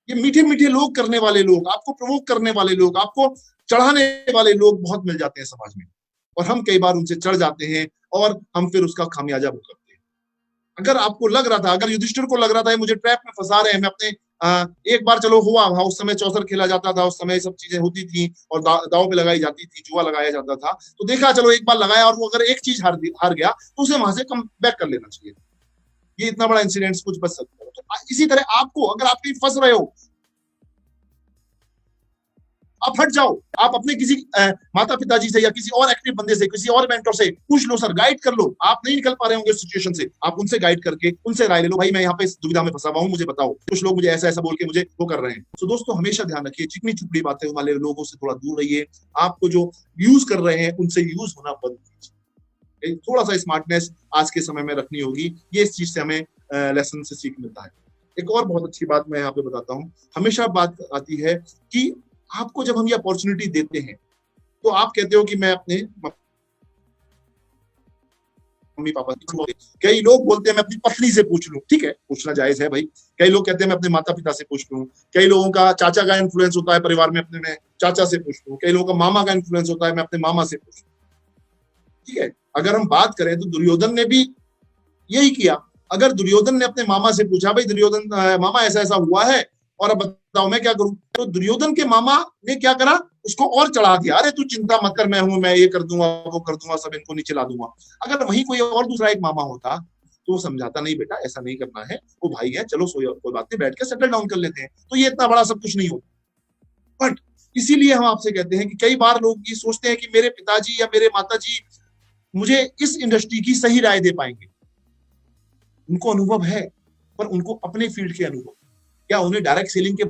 ये मीठे मीठे लोग करने वाले लोग, आपको प्रोवोक करने वाले लोग, आपको चढ़ाने वाले लोग बहुत मिल जाते हैं समाज में, और हम कई बार उनसे चढ़ जाते हैं और हम फिर उसका खामियाजा भुगतते हैं। अगर आपको लग रहा था, अगर युधिष्ठिर को लग रहा था मुझे ट्रैप में फंसा रहे हैं, मैं अपने एक बार चलो हुआ वहां, उस समय चौसर खेला जाता था, उस समय सब चीजें होती थी और दाव पे लगाई जाती थी, जुआ लगाया जाता था, तो देखा चलो एक बार लगाया और वो अगर एक चीज हार गया तो उसे वहां से कम बैक कर लेना चाहिए। ये इतना बड़ा इंसिडेंट कुछ बच सकता है। तो इसी तरह आपको, अगर आप कहीं फंस रहे हो, आप हट जाओ, आप अपने किसी माता पिताजी से या किसी और एक्टिव बंदे से, किसी और मेंटर से पूछ लो, सर गाइड कर लो, आप नहीं निकल पा रहे होंगे सिचुएशन से, आप उनसे गाइड करके उनसे राय ले लो, भाई मैं यहाँ पे इस दुविधा में फंसा हुआ हूँ, मुझे बताओ। कुछ लोग मुझे ऐसा ऐसा बोल के मुझे वो कर रहे हैं। तो दोस्तों हमेशा ध्यान रखिए, चिकनी चुपड़ी बातें वाले लोगों से थोड़ा दूर रहिए, आपको जो यूज कर रहे हैं उनसे यूज होना बंद कीजिए। थोड़ा सा स्मार्टनेस आज के समय में रखनी होगी, ये इस चीज से हमें लेसन से सीख मिलता है। एक और बहुत अच्छी बात मैं यहाँ पे बताता हूँ, हमेशा बात आती है कि आपको जब हम ये अपॉर्चुनिटी देते हैं तो आप कहते हो कि मैं अपने मम्मी पापा, कई लोग बोलते हैं मैं अपनी पत्नी से पूछ लूं, ठीक है पूछना जायज है भाई। कई लोग कहते हैं मैं अपने माता पिता से पूछ लूं, कई लोगों का चाचा का इन्फ्लुएंस होता है परिवार में, अपने में चाचा से पूछ लूं, कई लोगों का मामा का इन्फ्लुएंस होता है, मैं अपने मामा से पूछ लूं, ठीक है। अगर हम बात करें तो दुर्योधन ने भी यही किया। अगर दुर्योधन ने अपने मामा से पूछा, भाई दुर्योधन मामा ऐसा ऐसा हुआ है, और अब बताओ मैं क्या करूं। तो दुर्योधन के मामा ने क्या करा, उसको और चढ़ा दिया, अरे तू चिंता मत कर, मैं हूं, मैं ये कर दूंगा, वो कर दूंगा, सब इनको नीचे ला दूंगा। अगर वहीं कोई और दूसरा एक मामा होता तो वो समझाता, नहीं बेटा ऐसा नहीं करना है, वो भाई है, चलो कोई बात नहीं, बैठ के सेटल डाउन कर लेते हैं, तो ये इतना बड़ा सब कुछ नहीं होता। बट इसीलिए हम आपसे कहते हैं कि कई बार लोग ये सोचते हैं कि मेरे पिताजी या मेरे माताजी मुझे इस इंडस्ट्री की सही राय दे पाएंगे। उनको अनुभव है, पर उनको अपने फील्ड के अनुभव, क्या उन्हें डायरेक्ट सेलिंग के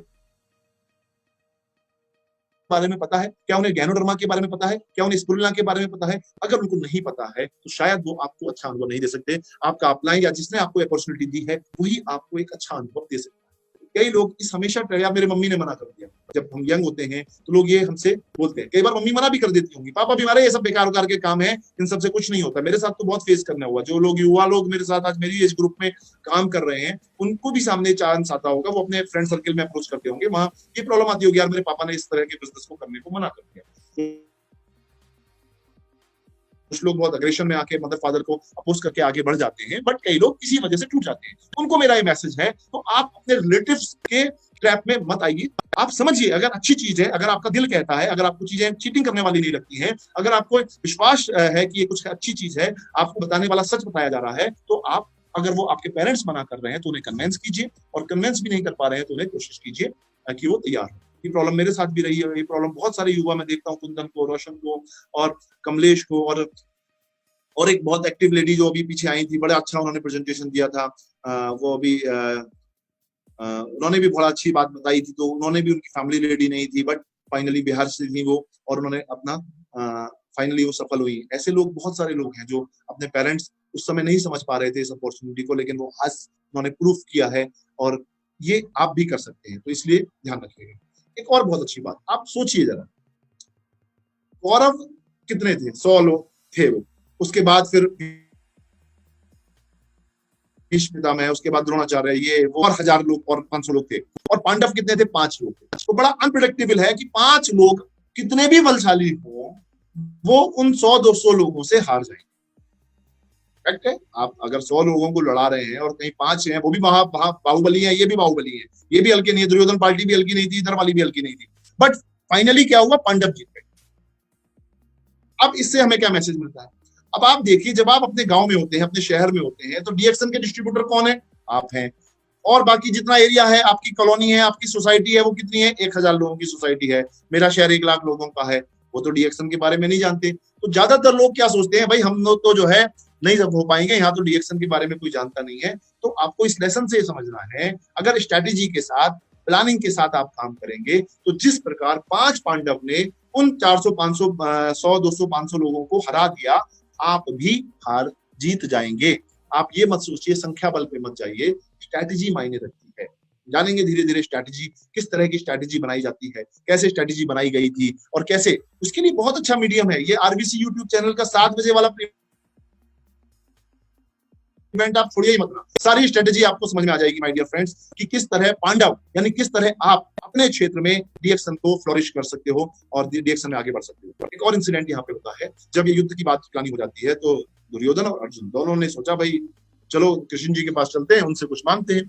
बारे में पता है, क्या उन्हें गैनोडर्मा के बारे में पता है, क्या उन्हें स्पुरुलिना के बारे में पता है। अगर उनको नहीं पता है तो शायद वो आपको अच्छा अनुभव नहीं दे सकते। आपका अपलाइन या जिसने आपको अपॉर्चुनिटी दी है वही आपको एक अच्छा अनुभव दे सकता है। कई लोग इस हमेशा, या मेरे मम्मी ने मना कर दिया, जब हम यंग होते हैं तो लोग ये हमसे बोलते हैं, कई बार मम्मी मना भी कर देती होंगी, पापा भी हमारे ये सब बेकार उकार के काम है, इन सबसे कुछ नहीं होता। मेरे साथ तो बहुत फेस करना हुआ, जो लोग युवा लोग मेरे साथ आज मेरी एज ग्रुप में काम कर रहे हैं, उनको भी सामने चांस आता होगा, वो अपने फ्रेंड सर्किल में अप्रोच करते होंगे, वहां ये प्रॉब्लम आती होगी, यार मेरे पापा ने इस तरह के बिजनेस को करने को मना कर दिया। कुछ लोग बहुत अग्रेशन में आके मदर फादर को अपोज करके आगे बढ़ जाते हैं, बट कई लोग किसी वजह से टूट जाते हैं। उनको मेरा ये मैसेज है, तो आप अपने रिलेटिव्स के ट्रैप में मत आइए। आप समझिए, अगर अच्छी चीज है, अगर आपका दिल कहता है, अगर आपको चीजें चीटिंग करने वाली नहीं लगती हैं, अगर आपको विश्वास है कि ये कुछ अच्छी चीज है, आपको बताने वाला सच बताया जा रहा है, तो आप, अगर वो आपके पेरेंट्स मना कर रहे हैं तो उन्हें कन्विंस कीजिए, और कन्विंस भी नहीं कर पा रहे हैं तो उन्हें कोशिश कीजिए कि वो तैयार हो। ये प्रॉब्लम मेरे साथ भी रही है, ये प्रॉब्लम बहुत सारे युवा में देखता हूँ, कुंदन को, रोशन को और कमलेश को, और एक बहुत एक्टिव लेडी जो अभी पीछे आई थी, बड़ा अच्छा उन्होंने प्रेजेंटेशन दिया था। वो अभी उन्होंने भी बड़ा अच्छी बात बताई थी, तो उन्होंने भी, उनकी फैमिली रेडी नहीं थी, बट फाइनली बिहार से थी वो, और उन्होंने अपना फाइनली वो सफल हुई। ऐसे लोग, बहुत सारे लोग हैं जो अपने पेरेंट्स उस समय नहीं समझ पा रहे थे इस अपॉर्चुनिटी को, लेकिन वो आज उन्होंने प्रूफ किया है, और ये आप भी कर सकते हैं। तो इसलिए ध्यान रखिएगा। एक और बहुत अच्छी बात, आप सोचिए जरा, कौरव कितने थे? 100 लोग थे वो, उसके बाद फिर भीष्म पितामह, उसके बाद द्रोणाचार्य, ये वो, और 1000 लोग और 500 लोग थे। और पांडव कितने थे? 5 लोग थे। तो बड़ा अनप्रिडिक्टेबल है कि 5 लोग कितने भी बलशाली हो, वो उन 100-200 लोगों से हार जाएंगे। करेक्ट है? आप अगर 100 लोगों को लड़ा रहे हैं और कहीं 5 हैं, वो भी बाहुबली है, ये भी बाहुबली है, ये भी हल्के नहीं है, दुर्योधन पार्टी भी हल्की नहीं थी, इधर वाली भी हल्की नहीं थी, बट फाइनली क्या हुआ? पांडव जीत गए। अब इससे हमें क्या मैसेज मिलता है? अब आप देखिए, जब आप अपने गांव में होते हैं, अपने शहर में होते हैं, तो डीएक्सन के डिस्ट्रीब्यूटर कौन है? आप हैं। और बाकी जितना एरिया है, आपकी कॉलोनी है, आपकी सोसाइटी है, वो कितनी है? 1000 लोगों की सोसाइटी है। मेरा शहर 1 लाख लोगों का है, वो तो डीएक्सन के बारे में नहीं जानते। तो ज्यादातर लोग क्या सोचते हैं, भाई हम लोग तो जो है नहीं हो पाएंगे, यहाँ तो डीएक्सन के बारे में कोई जानता नहीं है। तो आपको इस लेसन से समझना है, अगर स्ट्रैटेजी के साथ, प्लानिंग के साथ आप काम करेंगे, तो जिस प्रकार 5 पांडव ने उन 400, 500, 100, 200, 500 लोगों को हरा दिया, आप भी हार जीत जाएंगे। आप ये मत सोचिए, संख्या बल पे मत जाइए, स्ट्रैटेजी मायने रखती है। जानेंगे धीरे धीरे स्ट्रैटेजी, किस तरह की स्ट्रैटेजी बनाई जाती है, कैसे स्ट्रैटेजी बनाई गई थी, और कैसे, उसके लिए बहुत अच्छा मीडियम है ये आरबीसी यूट्यूब चैनल का 7 बजे वाला इवेंट। आप छोड़िए ही मत, सारी स्ट्रेटेजी आपको समझ में आ जाएगी माय डियर फ्रेंड्स, कि किस तरह पांडव, यानी किस तरह आप अपने क्षेत्र में डीएक्सन को फ्लोरिश कर सकते हो और डीएक्सन में आगे बढ़ सकते हो। एक और इंसिडेंट यहाँ पे होता है, जब ये युद्ध की बात प्लानिंग हो जाती है, तो दुर्योधन और अर्जुन दोनों ने सोचा, भाई चलो कृष्ण जी के पास चलते हैं, उनसे कुछ मांगते हैं।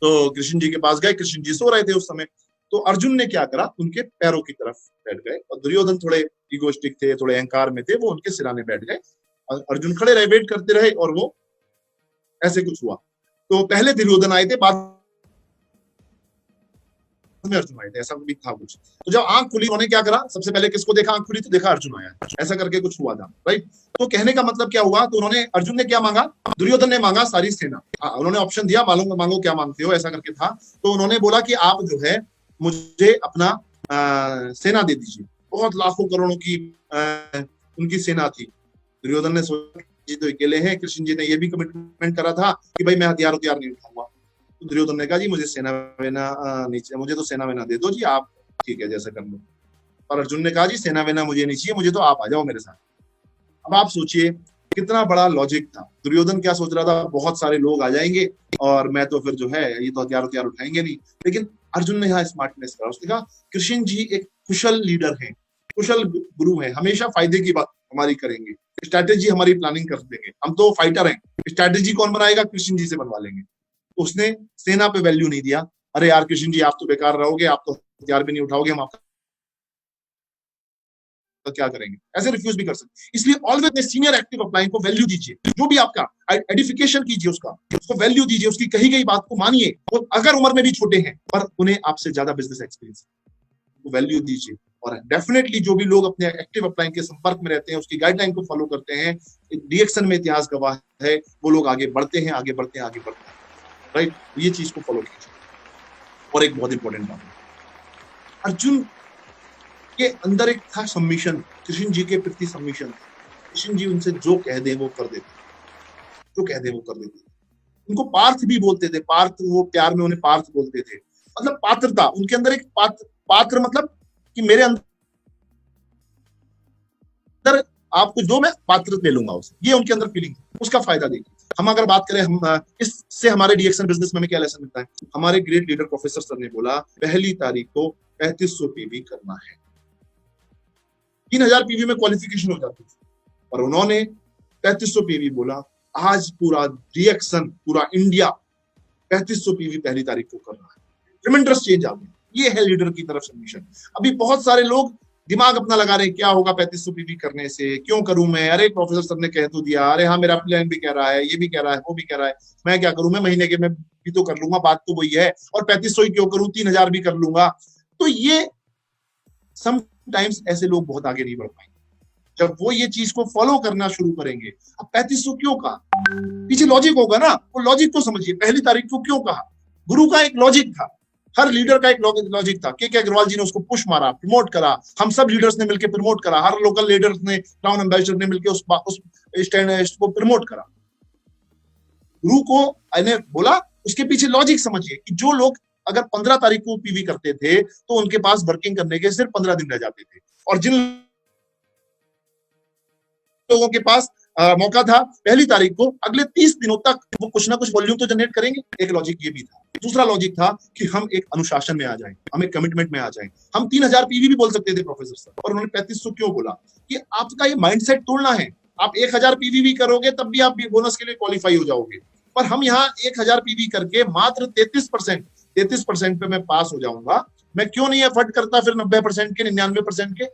तो कृष्ण जी के पास गए, कृष्ण जी सो रहे थे उस समय, तो अर्जुन ने क्या करा, उनके पैरों की तरफ बैठ गए, और दुर्योधन थोड़े इगोस्टिक थे, थोड़े अहंकार में थे, वो उनके सिराने बैठ गए। अर्जुन खड़े रहे, वेट करते रहे, और वो ऐसे कुछ हुआ। तो पहले दुर्योधन आए थे, बाद में अर्जुन आए थे, ऐसा भी था कुछ। तो जब आंख खुली, उन्होंने क्या करा, सबसे पहले किसको देखा? आंख खुली तो देखा अर्जुन आया, ऐसा करके कुछ हुआ था, राइट। तो कहने का मतलब क्या हुआ, तो उन्होंने, अर्जुन ने क्या मांगा? दुर्योधन ने मांगा सारी सेना। उन्होंने ऑप्शन दिया, मालूम मांगो क्या मांगते हो, ऐसा करके था। तो उन्होंने बोला कि आप जो है मुझे अपना सेना दे दीजिए। बहुत लाखों करोड़ों की उनकी सेना थी। दुर्योधन ने सोचा जी तो अकेले हैं, कृष्ण जी ने ये भी कमिटमेंट करा था कि भाई मैं हथियार नहीं उठाऊंगा। तो दुर्योधन ने कहा जी मुझे सेना वेना नीचे, मुझे तो सेना वेना दे दो जी आप, ठीक है जैसा कर लो। और अर्जुन ने कहा जी सेना वेना मुझे नहीं चाहिए, मुझे तो आप आ जाओ मेरे साथ। अब आप सोचिए कितना बड़ा लॉजिक था। दुर्योधन क्या सोच रहा था, बहुत सारे लोग आ जाएंगे और मैं तो फिर जो है ये तो हथियार उठाएंगे नहीं। लेकिन अर्जुन ने यहाँ स्मार्टनेस करा, उसने कहा कृष्ण जी एक कुशल लीडर है, कुशल गुरु है, हमेशा फायदे की बात हमारी करेंगे, स्ट्रैटेजी हमारी प्लानिंग कर देंगे, हम तो फाइटर हैं, स्ट्रैटेजी कौन बनाएगा? कृष्ण जी से बनवा लेंगे। उसने सेना पे वैल्यू नहीं दिया, अरे यार कृष्ण जी, आप तो बेकार रहोगे, आप तो हथियार भी नहीं उठाओगे, हम आपका क्या करेंगे। ऐसे रिफ्यूज भी कर सकते। इसलिए ऑलवेज अपने सीनियर एक्टिव अपलाइन को वैल्यू दीजिए, जो भी आपका एडिफिकेशन कीजिए, उसको वैल्यू दीजिए, उसकी कही गई बात को मानिए। वो अगर उम्र में भी छोटे हैं पर उन्हें आपसे ज्यादा बिजनेस एक्सपीरियंस है, वैल्यू दीजिए। और डेफिनेटली जो भी लोग अपने एक्टिव अपलाइन के संपर्क में रहते हैं, उसकी गाइडलाइन को फॉलो करते हैं, डीएक्शन में इतिहास गवाह है, वो लोग आगे बढ़ते हैं, आगे बढ़ते हैं, आगे बढ़ते हैं। राइट, ये चीज को फॉलो कीजिए। और एक बहुत इंपॉर्टेंट बात, अर्जुन के अंदर एक था सबमिशन, कृष्ण जी के प्रति सबमिशन। कृष्ण जी उनसे जो कह दे वो कर देते, जो कह दे वो कर देते। उनको पार्थ भी बोलते थे, पार्थ, वो प्यार में उन्हें पार्थ बोलते थे। मतलब पात्रता उनके अंदर एक पात्र मतलब कि मेरे अंदर आपको जो मैं पात्र ले लूंगा उसे, ये उनके अंदर फीलिंग, उसका फायदा देखिए। हम अगर बात करें, हम इससे हमारे डीएक्शन बिजनेस में क्या लेसन मिलता है। हमारे ग्रेट लीडर प्रोफेसर सर ने बोला पहली तारीख को 3500 पीवी करना है। 3000 पीवी में क्वालिफिकेशन हो जाती है, और उन्होंने 3500 पीवी बोला। आज पूरा डीएक्शन, पूरा इंडिया 3500 पीवी पहली तारीख को कर रहा है। ट्रिमेंडस चेंज आ गया। ये है लीडर की तरफ सबमिशन। अभी बहुत सारे लोग दिमाग अपना लगा रहे हैं, क्या होगा 3500 पीवी करने से, क्यों करूं मैं, अरे प्रोफेसर सर ने कह तो दिया, अरे हाँ मेरा प्लान भी कह रहा है, ये भी कह रहा है, वो भी कह रहा है, मैं क्या करूं, मैं महीने के में भी तो कर लूंगा, बात तो वही है, और 3500 ही क्यों करूं, 3000 भी कर लूंगा। तो ये समटाइम्स ऐसे लोग बहुत आगे नहीं बढ़ पाएंगे। जब वो ये चीज को फॉलो करना शुरू करेंगे, अब 3500 क्यों कहा, पीछे लॉजिक होगा ना, वो लॉजिक को समझिए। पहली तारीख को क्यों कहा, गुरु का एक लॉजिक था, हर लीडर का एक लॉजिक था। के अग्रवाल जी ने उसको पुश मारा, प्रमोट करा, हम सब लीडर्स ने मिलकर प्रमोट करा, हर लोकल लीडर्स ने, टाउन एम्बेसडर ने मिलकर उस स्टैंड को प्रमोट करा। गुरु को मैंने बोला, उसके पीछे लॉजिक समझिए कि जो लोग अगर 15 तारीख को पीवी करते थे तो उनके पास वर्किंग करने के सिर्फ 15 दिन रह जाते थे, और जिन लोगों के पास मौका था पहली तारीख को, अगले 30 दिनों तक वो कुछ ना कुछ वॉल्यूम तो जनरेट करेंगे। एक लॉजिक ये भी था। दूसरा लॉजिक था कि हम एक अनुशासन में आ जाएं, हम एक कमिटमेंट में आ जाएं। हम 3000 पीवी भी बोल सकते थे प्रोफेसर सर, और उन्होंने 3500 क्यों बोला कि आपका ये माइंडसेट तोड़ना है। आप 1000 पीवी भी करोगे तब भी आप बोनस के लिए क्वालिफाई हो जाओगे, पर हम यहाँ 1000 पीवी करके मात्र 33% पे मैं पास हो जाऊंगा। मैं क्यों नहीं एफर्ट करता फिर 90% के, 99% के।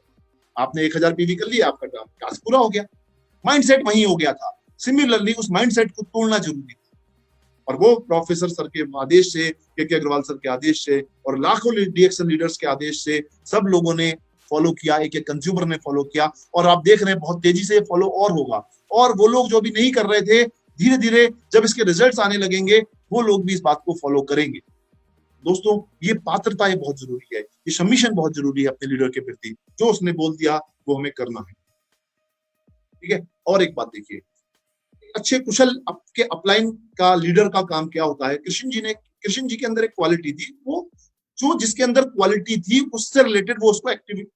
आपने 1000 पीवी कर लिया, आपका टास्क पूरा हो गया। माइंडसेट वही हो गया था। सिमिलरली उस माइंडसेट को तोड़ना जरूरी था, और वो प्रोफेसर सर के आदेश से, के अग्रवाल सर के आदेश से, और लाखों डीएक्शन लीडर्स के आदेश से सब लोगों ने फॉलो किया, एक एक कंज्यूमर ने फॉलो किया, और आप देख रहे हैं बहुत तेजी से फॉलो और होगा। और वो लोग जो भी नहीं कर रहे थे, धीरे धीरे जब इसके रिजल्ट्स आने लगेंगे, वो लोग भी इस बात को फॉलो करेंगे। दोस्तों, ये पात्रता ये बहुत जरूरी है, ये सबमिशन बहुत जरूरी है अपने लीडर के प्रति। जो उसने बोल दिया वो हमें करना है, ठीक है। और एक बात देखिए, अच्छे कुशल आपके अपलाइन का लीडर का काम क्या होता है। कृष्ण जी के अंदर एक क्वालिटी थी, वो जो जिसके अंदर क्वालिटी थी उससे रिलेटेड वो उसको एक्टिवेट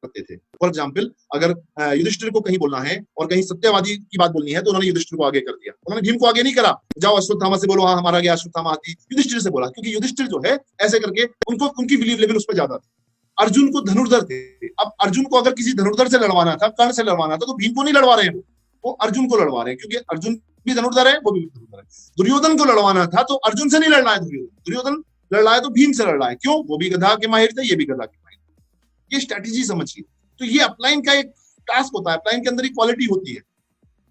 करते थे। फॉर एग्जाम्पल, अगर युधिष्ठिर को कहीं बोलना है और कहीं सत्यवादी की बात बोलनी है, तो उन्होंने युधिष्ठिर को आगे कर दिया। उन्होंने भीम को आगे नहीं करा, जाओ अश्वत्थामा से बोलो, हाँ हमारा गया अश्वत्थामा आती। युधिष्ठिर से बोला, क्योंकि युधिष्ठिर जो है ऐसे करके उनको, उनकी बिलीव लेवल उस पर ज्यादा थी। अर्जुन को धनुर्धर थे। अब अर्जुन को अगर किसी धनुर्धर से लड़वाना था, कर्ण से लड़वाना था, तो भीम को नहीं लड़वा रहे हैं, वो अर्जुन को लड़वा रहे हैं, क्योंकि अर्जुन भी धनुर्धर है, वो भी धनुर्धर है। दुर्योधन को लड़वाना था तो अर्जुन से नहीं लड़ना है, दुर्योधन लड़ रहा है तो भीम से लड़ रहा है। क्यों, वो भी गधा के माहिर थे, ये भी गधा के माहिर। ये स्ट्रेटेजी समझिए। तो ये अपलाइन का एक टास्क होता है, अपलाइन के अंदर एक क्वालिटी होती है,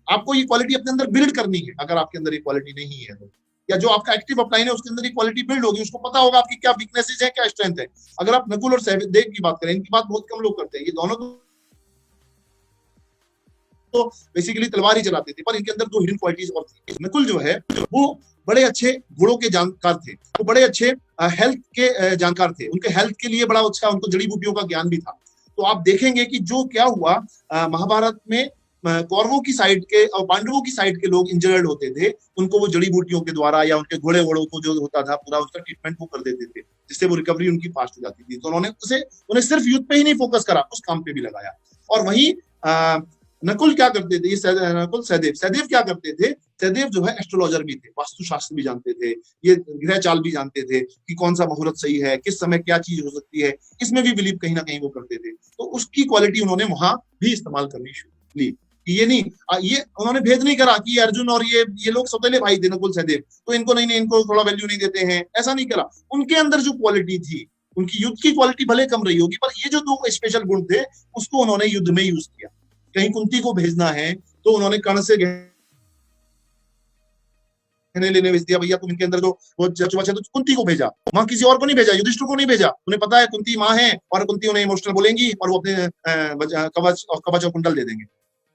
आपको ये क्वालिटी अपने अंदर बिल्ड करनी है। अगर आपके अंदर ये क्वालिटी नहीं है तो, या जो आपका एक्टिव अपलाइन है उसके अंदर ये क्वालिटी बिल्ड होगी, उसको पता होगा आपकी क्या वीकनेसेस है, क्या स्ट्रेंथ है। अगर आप नकुल और सहदेव की बात करें, इनकी बात बहुत कम लोग करते हैं। ये दोनों तो बेसिकली तलवार ही चलाते थे, पर इनके अंदर दो हिडन क्वालिटीज और थी। नकुल जो है वो बड़े अच्छे घोड़ों के जानकार थे, वो बड़े अच्छे हेल्थ के जानकार थे, उनके हेल्थ के लिए बड़ा अच्छा उनको जड़ी बूटियों का ज्ञान भी था। तो आप देखेंगे कि जो क्या हुआ महाभारत में, कौरवों की साइड के और पांडवों की साइड के लोग इंजर्ड होते थे, उनको वो जड़ी बूटियों के द्वारा या उनके घोड़े वोड़ों को जो होता था पूरा उसका ट्रीटमेंट वो कर देते थे, जिससे वो रिकवरी उनकी फास्ट हो जाती थी। तो उन्हें सिर्फ युद्ध पे ही नहीं फोकस करा, उस काम पे भी लगाया। और वहीं नकुल क्या करते थे, नकुल सहदेव क्या करते थे, सहदेव जो है एस्ट्रोलॉजर भी थे, वास्तुशास्त्र भी जानते थे, ये ग्रह चाल भी जानते थे कि कौन सा मुहूर्त सही है, किस समय क्या चीज हो सकती है, इसमें भी बिलीव कहीं ना कहीं वो करते थे। तो उसकी क्वालिटी उन्होंने वहां भी इस्तेमाल करनी शुरू ली कि ये नहीं ये उन्होंने भेद नहीं करा कि अर्जुन और ये लोग सौतेले भाई थे नकुल सहदेव, तो इनको नहीं इनको थोड़ा वैल्यू नहीं देते हैं, ऐसा नहीं करा। उनके अंदर जो क्वालिटी थी, उनकी युद्ध की क्वालिटी भले कम रही होगी, पर ये जो दो स्पेशल गुण थे उसको उन्होंने युद्ध में यूज किया। कहीं कुंती को भेजना है तो उन्होंने कर्ण से गहने लेने भेज दिया, भैया तुम इनके अंदर जो वो जज्बा है तो कुंती को भेजा, वहां किसी और को नहीं भेजा, युधिष्ठिर को नहीं भेजा। उन्हें पता है कुंती माँ है और कुंती उन्हें इमोशनल बोलेंगी और वो अपने कवच और कुंडल दे देंगे।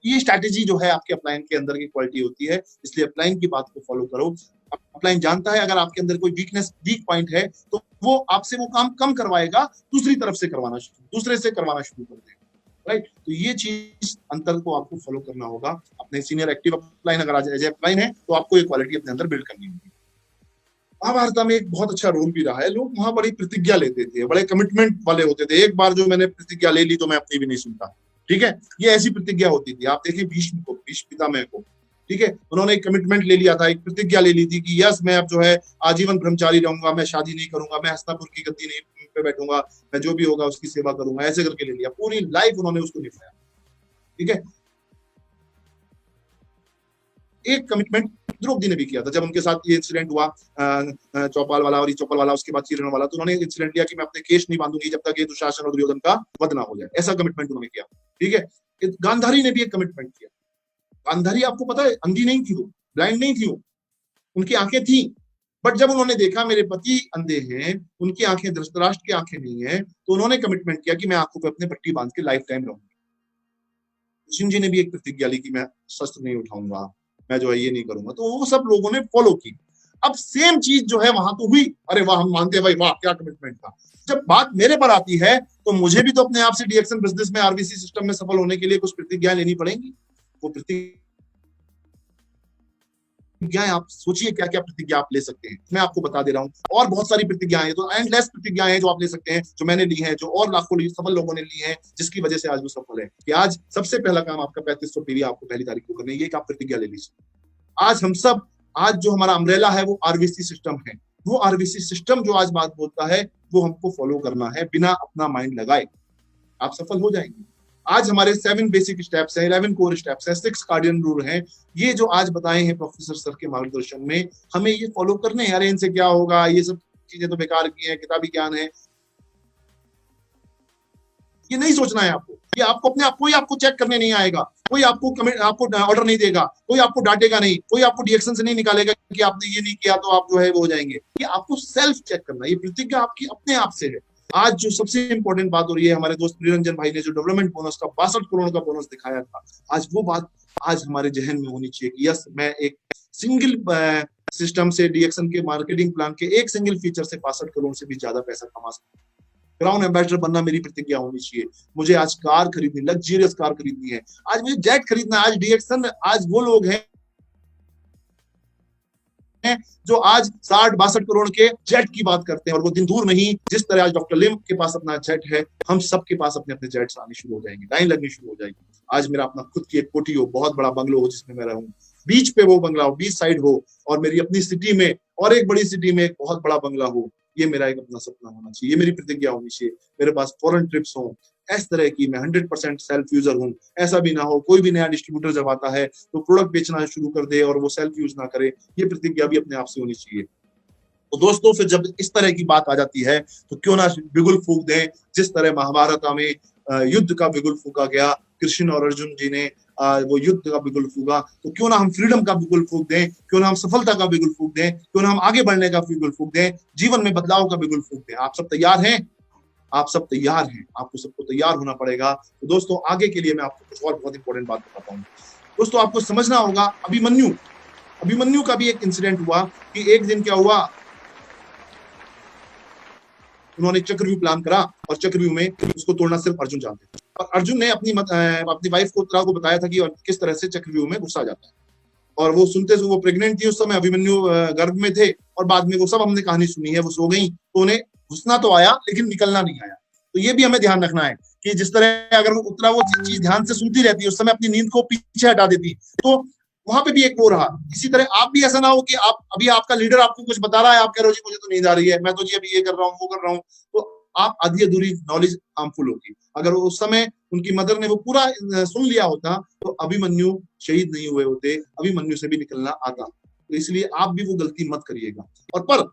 ये स्ट्रैटेजी जो है आपके अपलाइन के अंदर की क्वालिटी होती है, इसलिए अपलाइन की बात को फॉलो करो। अपलाइन जानता है अगर आपके अंदर कोई वीक पॉइंट है तो वो आपसे वो काम कम करवाएगा, दूसरी तरफ से करवाना दूसरे से करवाना शुरू कर देगा, राइट। तो ये चीज अंतर को आपको फॉलो करना होगा। अपने सीनियर एक्टिव अपलाइन अगर आज एज अपलाइन है तो आपको ये क्वालिटी अपने अंदर बिल्ड करनी होगी। महाभारत में एक बहुत अच्छा रोल भी रहा है, लोग वहां बड़ी प्रतिज्ञा लेते थे, बड़े कमिटमेंट वाले होते थे। एक बार जो मैंने प्रतिज्ञा ले ली तो मैं अपनी भी नहीं सुनता, ठीक है, ये ऐसी प्रतिज्ञा होती थी। आप देखिए भीष्म पितामह को, ठीक है, उन्होंने एक कमिटमेंट ले लिया था, एक प्रतिज्ञा ले ली थी कि यस मैं अब जो है आजीवन ब्रह्मचारी रहूंगा, मैं शादी नहीं करूंगा, मैं हस्तिनापुर की गद्दी नहीं पे बैठूंगा, मैं जो भी होगा उसकी सेवा करूंगा, ऐसे करके ले लिया। पूरी लाइफ उन्होंने उसको निभाया, ठीक है। एक कमिटमेंट द्रौपदी ने भी किया था जब उनके साथ ये इंसिडेंट हुआ चौपाल वाला और चौपाल वाला, उसके बाद चीरण वाला, तो उन्होंने इंसिडेंट लिया कि मैं अपने केश नहीं बांधूंगी जब तक ये दुशासन और दुर्योधन का वध ना हो जाए, ऐसा कमिटमेंट उन्होंने किया, ठीक है। गांधारी ने भी एक कमिटमेंट किया। गांधारी आपको पता है अंधी नहीं थी, वो ब्लाइंड नहीं थी, वो उनकी आंखें थी, बट जब उन्होंने देखा मेरे पति अंधे हैं, उनकी आंखें धृतराष्ट्र की आंखें नहीं है, तो उन्होंने कमिटमेंट किया कि मैं आंखों पे अपने पट्टी बांध के लाइफ टाइम रहूंगी। कृष्ण जी ने भी एक प्रतिज्ञा ली कि मैं शस्त्र नहीं उठाऊंगा, मैं जो है ये नहीं करूंगा, तो वो सब लोगों ने फॉलो की। अब सेम चीज जो है वहां तो हुई, अरे वाह हम मानते हैं भाई, वाह क्या कमिटमेंट था। जब बात मेरे पर आती है तो मुझे भी तो अपने आप से डीएक्शन बिजनेस में आरबीसी सिस्टम में सफल होने के लिए कुछ प्रतिज्ञा लेनी पड़ेंगी। वो प्रतिज्ञाएं आप सोचिए क्या क्या प्रतिज्ञा आप ले सकते हैं, मैं आपको बता दे रहा हूं। और बहुत सारी प्रतिज्ञाएं, तो एंडलेस प्रतिज्ञाएं हैं जो आप ले सकते हैं, जो मैंने ली हैं, जो और लाखों सफल लोगों ने ली हैं, जिसकी वजह से आज वो सफल है। कि आज सबसे पहला काम आपका 3500 पीवी आपको पहली तारीख को करनी है, ये कि आप प्रतिज्ञा ले लीजिए। आज हम सब, आज जो हमारा अम्ब्रेला है वो आरबीसी सिस्टम है, वो आरबीसी सिस्टम जो आज बात बोलता है वो हमको फॉलो करना है बिना अपना माइंड लगाए, आप सफल हो जाएंगे। आज हमारे 7 बेसिक स्टेप्स हैं, 11 कोर स्टेप्स हैं, 6 कार्डियन रूल हैं, ये जो आज बताए हैं प्रोफेसर सर के मार्गदर्शन में, हमें ये फॉलो करने हैं। अरे इनसे क्या होगा, ये सब चीजें तो बेकार की हैं, किताबी ज्ञान है, ये नहीं सोचना है आपको। ये आपको अपने आप, कोई आपको चेक करने नहीं आएगा, कोई आपको ऑर्डर नहीं देगा, कोई आपको डांटेगा नहीं, कोई आपको डिएक्शन से नहीं निकालेगा कि आपने ये नहीं किया तो आप जो है वो हो जाएंगे। ये आपको सेल्फ चेक करना, ये प्रतिज्ञा आपकी अपने आप से है। आज जो सबसे इंपॉर्टेंट बात हो रही है, हमारे दोस्त निरंजन भाई ने जो डेवलपमेंट बोनस का 62 करोड़ का बोनस दिखाया था, आज वो बात आज हमारे जहन में होनी चाहिए कि यस मैं एक सिंगल सिस्टम से डीएक्शन के मार्केटिंग प्लान के एक सिंगल फीचर से 62 करोड़ से भी ज्यादा पैसा कमा सकता हूँ। क्राउन एम्बेसडर बनना मेरी प्रतिज्ञा होनी चाहिए। मुझे आज कार खरीदनी, लग्जरियस कार खरीदनी है, आज मुझे जेट खरीदना है। आज डीएक्शन, आज वो लोग हैं जो आज 60-62 करोड़ के जेट की बात करते हैं, और वो दिन दूर नहीं जिस तरह आज डॉक्टर लिम के पास अपना जेट है, हम सबके पास अपने अपने जेट्स आने शुरू हो जाएंगे, लाइन लगनी शुरू हो जाएगी। आज मेरा अपना खुद की एक कोठी हो, बहुत बड़ा बंगलो हो जिसमें मैं रहूं, बीच पे वो बंगला हो, बीच साइड हो, और मेरी अपनी सिटी में और एक बड़ी सिटी में एक बहुत बड़ा बंगला हो, ये मेरा एक अपना सपना होना चाहिए, ये मेरी प्रतिज्ञा होनी चाहिए। मेरे पास फॉरेन ट्रिप्स हो, इस तरह की, मैं 100% सेल्फ यूजर हूँ। ऐसा भी ना हो कोई भी नया डिस्ट्रीब्यूटर जब आता है तो प्रोडक्ट बेचना शुरू कर दे और वो सेल्फ यूज ना करे, ये प्रतिज्ञा भी अपने आप से होनी चाहिए। तो दोस्तों फिर जब इस तरह की बात आ जाती है तो क्यों ना बिगुल फूंक दें, जिस तरह महाभारत में युद्ध का बिगुल फूंका गया, कृष्ण और अर्जुन जी ने वो युद्ध का बिगुल फूंका, तो क्यों ना हम फ्रीडम का बिगुल फूंक दें, क्यों ना हम सफलता का बिगुल फूंक दें, क्यों ना हम आगे बढ़ने का बिगुल फूंक दें, जीवन में बदलाव का बिगुल फूंक दें। आप सब तैयार हैं? आप सब तैयार हैं? आपको सबको तैयार होना पड़ेगा। तो दोस्तों आगे के लिए मैं आपको कुछ और बहुत इंपॉर्टेंट बात बताता हूँ। दोस्तों आपको समझना होगा, अभिमन्यु का भी एक इंसिडेंट हुआ कि एक दिन क्या हुआ, उन्होंने चक्रव्यूह प्लान करा और चक्रव्यूह में उसको तोड़ना सिर्फ अर्जुन जानते थे। और अर्जुन ने अपनी वाइफ को उत्तरा को बताया था कि किस तरह से चक्रव्यूह में घुसा जाता है, और वो सुनते वो प्रेग्नेंट थी उस समय, अभिमन्यु गर्भ में थे, और बाद में वो सब हमने कहानी सुनी है, वो सो गई तो उन्हें घुसना तो आया लेकिन निकलना नहीं आया। तो ये भी हमें ध्यान रखना है कि जिस तरह अगर वो उत्तरा वो चीज ध्यान से सुनती रहती, उस समय अपनी नींद को पीछे हटा देती, तो वहां पे भी एक वो रहा। इसी तरह आप भी ऐसा ना हो कि आप अभी आपका लीडर आपको कुछ बता रहा है, आप कह रहे हो जी मुझे तो नींद आ रही है, मैं तो जी अभी ये कर रहा हूँ वो कर रहा हूँ, तो आप आधी अधूरी नॉलेज हार्मफुल होगी। अगर उस समय उनकी मदर ने वो पूरा सुन लिया होता तो अभिमन्यु शहीद नहीं हुए होते, अभिमन्यु से भी निकलना आता। तो इसलिए आप भी वो गलती मत करिएगा। और पर